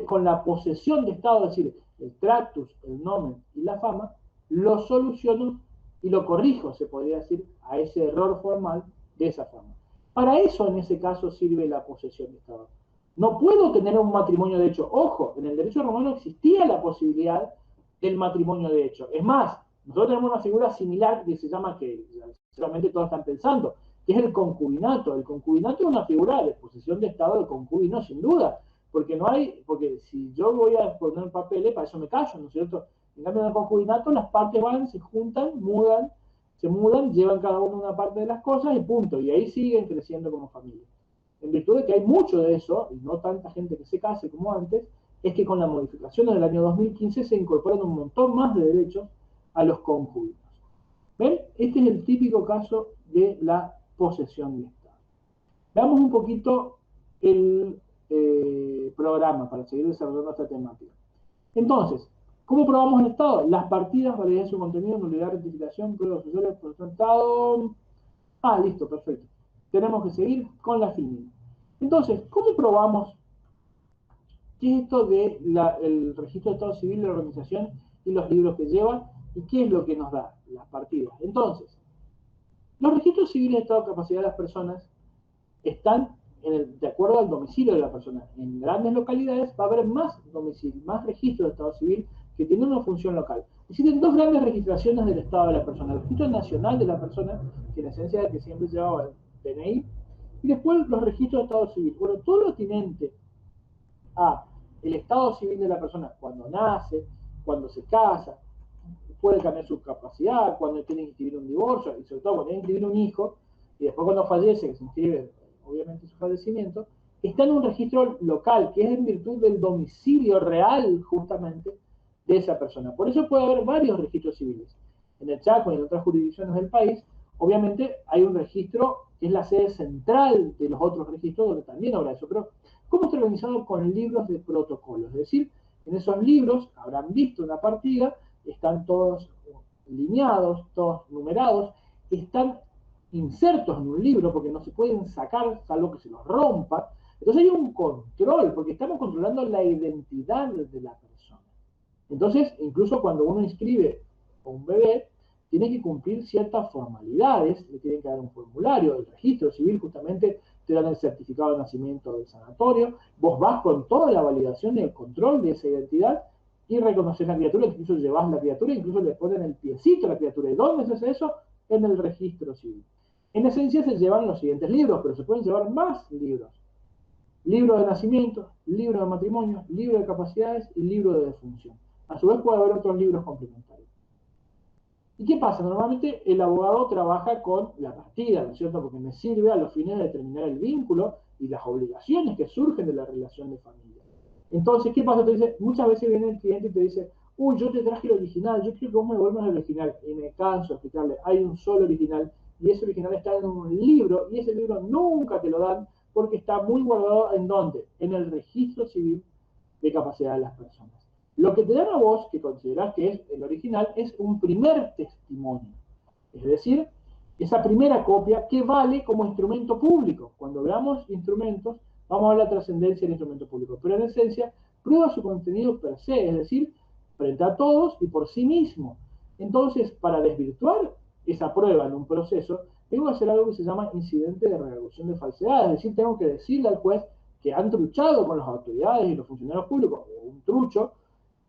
con la posesión de Estado, es decir, el tractus, el nomen y la fama, lo soluciono y lo corrijo, se podría decir, a ese error formal de esa fama. Para eso, en ese caso, sirve la posesión de Estado. No puedo tener un matrimonio de hecho. Ojo, en el derecho romano existía la posibilidad del matrimonio de hecho. Es más, nosotros tenemos una figura similar que se llama, que seguramente todos están pensando, que es el concubinato. El concubinato es una figura de posesión de Estado del concubino, sin duda, porque si yo voy a poner papeles, para eso me callo, ¿no es cierto? En cambio, en el concubinato las partes van, se juntan, se mudan, llevan cada uno una parte de las cosas y punto, y ahí siguen creciendo como familia. En virtud de que hay mucho de eso, y no tanta gente que se case como antes, es que con la modificación del año 2015 se incorporan un montón más de derechos a los concubinos. ¿Ven? Este es el típico caso de la posesión de Estado. Veamos un poquito el programa para seguir desarrollando esta temática. Entonces, ¿cómo probamos el Estado? Las partidas, validez de su contenido, nulidad, rectificación, pruebas sociales, posesión de Estado. Ah, listo, perfecto. Tenemos que seguir con la finalidad. Entonces, ¿cómo probamos qué es esto del registro de Estado Civil, la organización y los libros que lleva? ¿Y qué es lo que nos da? Las partidas. Entonces, los registros civiles de estado de capacidad de las personas están de acuerdo al domicilio de la persona. En grandes localidades va a haber más domicilio, más registros de estado civil que tienen una función local. Existen dos grandes registraciones del estado de la persona. El registro nacional de la persona, que en esencia es el que siempre llevaba el DNI, y después los registros de estado civil. Bueno, todo lo atinente a el estado civil de la persona cuando nace, cuando se casa, puede cambiar su capacidad, cuando tiene que inscribir un divorcio, y sobre todo cuando tiene que inscribir un hijo, y después cuando fallece, que se inscribe obviamente su fallecimiento, está en un registro local, que es en virtud del domicilio real, justamente, de esa persona. Por eso puede haber varios registros civiles. En el Chaco y en otras jurisdicciones del país, obviamente hay un registro que es la sede central de los otros registros, donde también habrá eso. Pero, ¿cómo está organizado? Con libros de protocolos. Es decir, en esos libros habrán visto una partida, están todos lineados, todos numerados, están insertos en un libro porque no se pueden sacar salvo que se los rompa. Entonces hay un control, porque estamos controlando la identidad de la persona. Entonces, incluso cuando uno inscribe a un bebé, tiene que cumplir ciertas formalidades, le tienen que dar un formulario, el registro civil justamente te dan el certificado de nacimiento del sanatorio, vos vas con toda la validación y el control de esa identidad y reconoces la criatura, incluso llevas la criatura, incluso le ponen el piecito a la criatura. ¿Y dónde se hace eso? En el registro civil. En esencia se llevan los siguientes libros, pero se pueden llevar más libros. Libro de nacimiento, libro de matrimonio, libro de capacidades y libro de defunción. A su vez puede haber otros libros complementarios. ¿Y qué pasa? Normalmente el abogado trabaja con la partida, ¿no es cierto? Porque me sirve a los fines de determinar el vínculo y las obligaciones que surgen de la relación de familia. Entonces, ¿qué pasa? Te dice, muchas veces viene el cliente y te dice, uy, yo te traje el original, yo quiero que vos me devuelvas el original. Y me canso de explicarle, hay un solo original, y ese original está en un libro, y ese libro nunca te lo dan porque está muy guardado ¿en dónde? En el registro civil de capacidad de las personas. Lo que te dan a vos, que considerás que es el original, es un primer testimonio. Es decir, esa primera copia que vale como instrumento público. Cuando veamos instrumentos, vamos a ver la trascendencia del instrumento público. Pero en esencia, prueba su contenido per se, es decir, frente a todos y por sí mismo. Entonces, para desvirtuar esa prueba en un proceso, tengo que hacer algo que se llama incidente de realusión de falsedad. Es decir, tengo que decirle al juez que han truchado con las autoridades y los funcionarios públicos, o un trucho,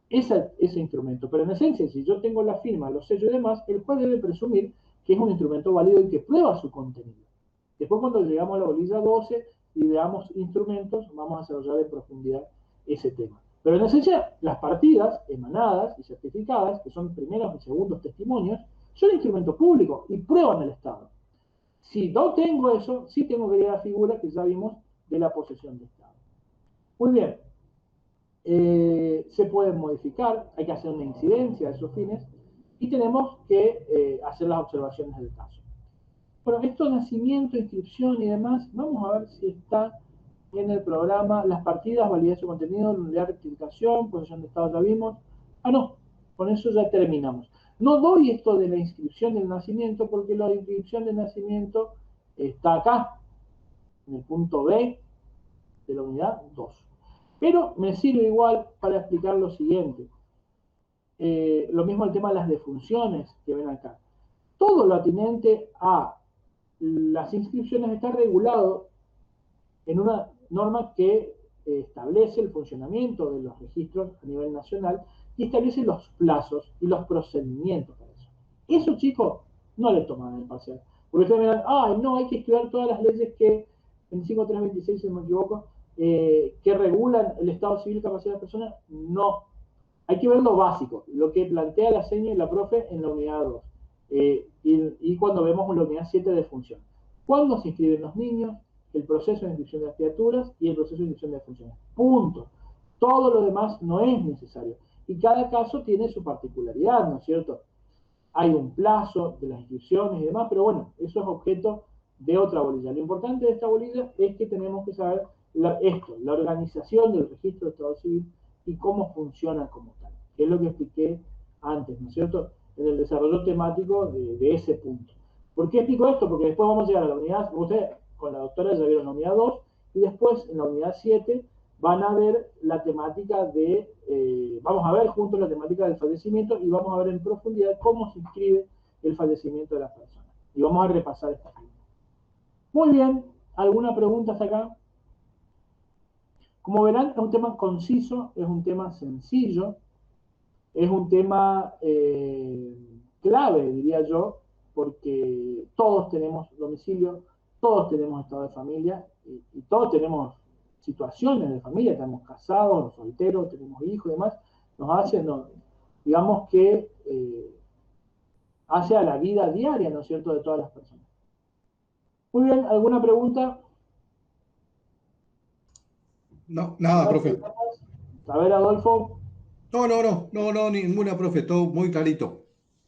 ese instrumento. Pero en esencia, si yo tengo la firma, los sellos y demás, el juez debe presumir que es un instrumento válido y que prueba su contenido. Después, cuando llegamos a la bolilla 12 y veamos instrumentos, vamos a desarrollar en profundidad ese tema. Pero en esencia, las partidas emanadas y certificadas, que son primeros y segundos testimonios, son instrumentos públicos y prueban el Estado. Si no tengo eso, sí tengo que ir a la figura que ya vimos de la posesión de Estado. Muy bien. Se pueden modificar, hay que hacer una incidencia a esos fines y tenemos que hacer las observaciones del caso. Bueno, esto de nacimiento, inscripción y demás, vamos a ver si está en el programa las partidas, validez de su contenido, nulidad, rectificación, posesión de Estado ya vimos. Ah, no, con eso ya terminamos. No doy esto de la inscripción del nacimiento porque la inscripción del nacimiento está acá, en el punto B de la unidad 2. Pero me sirve igual para explicar lo siguiente. Lo mismo el tema de las defunciones que ven acá. Todo lo atinente a las inscripciones está regulado en una norma que establece el funcionamiento de los registros a nivel nacional y establece los plazos y los procedimientos para eso. Eso, chicos, no le toman el parcial. Porque ustedes me dirán, no, hay que estudiar todas las leyes que, 25.326, si no me equivoco, que regulan el Estado civil y capacidad de las personas. No. Hay que ver lo básico, lo que plantea la seña y la profe en la unidad 2. Y cuando vemos la unidad 7 de función. ¿Cuándo se inscriben los niños? El proceso de inscripción de las criaturas y el proceso de inscripción de funciones. Punto. Todo lo demás no es necesario. Y cada caso tiene su particularidad, ¿no es cierto? Hay un plazo de las inscripciones y demás, pero bueno, eso es objeto de otra bolilla. Lo importante de esta bolilla es que tenemos que saber la organización del registro de Estado Civil y cómo funciona como tal, que es lo que expliqué antes, ¿no es cierto?, en el desarrollo temático de ese punto. ¿Por qué explico esto? Porque después vamos a llegar a la unidad, ustedes con la doctora ya vieron la unidad 2, y después en la unidad 7 van a ver la temática de, vamos a ver juntos la temática del fallecimiento y vamos a ver en profundidad cómo se inscribe el fallecimiento de las personas. Y vamos a repasar esta figura. Muy bien, ¿alguna pregunta hasta acá? Como verán, es un tema conciso, es un tema sencillo, es un tema clave, diría yo, porque todos tenemos domicilio, todos tenemos estado de familia y todos tenemos situaciones de familia, estamos casados, solteros, tenemos hijos y demás, nos hace, digamos que hace a la vida diaria, ¿no es cierto?, de todas las personas. Muy bien, ¿alguna pregunta? No, nada, profe. A ver, Adolfo. No, ninguna, profe, todo muy clarito.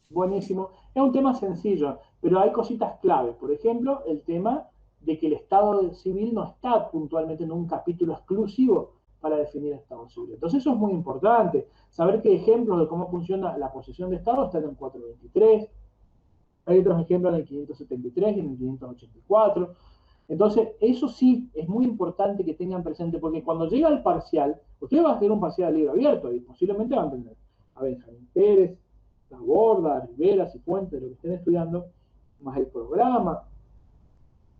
Buenísimo. Es un tema sencillo, pero hay cositas claves. Por ejemplo, el tema de que el Estado civil no está puntualmente en un capítulo exclusivo para definir el Estado civil. Entonces eso es muy importante. Saber que ejemplos de cómo funciona la posesión de Estado están en el 423. Hay otros ejemplos en el 573 y en el 584. Entonces, eso sí es muy importante que tengan presente, porque cuando llega el parcial, ustedes van a tener un parcial de libro abierto y posiblemente van a tener a Benjamín Pérez, La Borda, Rivera, Cifuentes, lo que estén estudiando, más el programa.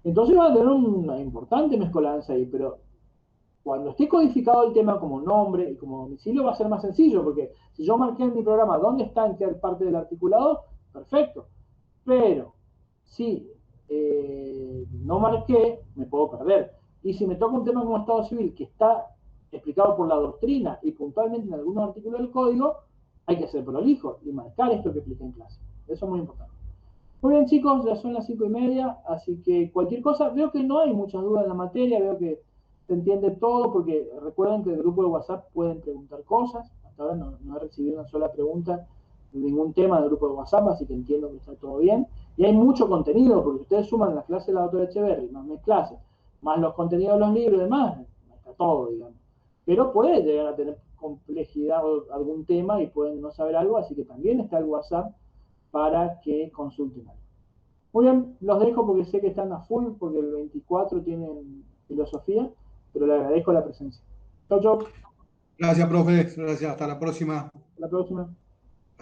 Entonces van a tener una importante mezcolanza ahí, pero cuando esté codificado el tema como nombre y como domicilio va a ser más sencillo, porque si yo marqué en mi programa dónde está en qué parte del articulado, perfecto. Pero si no marqué, me puedo perder. Y si me toca un tema como Estado Civil que está explicado por la doctrina y puntualmente en algunos artículos del código, hay que ser prolijo y marcar esto que expliqué en clase. Eso es muy importante. Muy bien, chicos, ya son las 5:30, así que cualquier cosa, veo que no hay muchas dudas en la materia, veo que se entiende todo, porque recuerden que el grupo de WhatsApp pueden preguntar cosas. Hasta ahora no he recibido una sola pregunta de ningún tema del grupo de WhatsApp, así que entiendo que está todo bien. Y hay mucho contenido, porque ustedes suman las clases de la doctora Echeverry, más mis clases, más los contenidos de los libros y demás, está todo, digamos. Pero puede llegar a tener complejidad o algún tema y pueden no saber algo, así que también está el WhatsApp para que consulten algo. Muy bien, los dejo porque sé que están a full, porque el 24 tienen filosofía, pero le agradezco la presencia. Chau, chau. Gracias, profe. Gracias. Hasta la próxima. Hasta la próxima.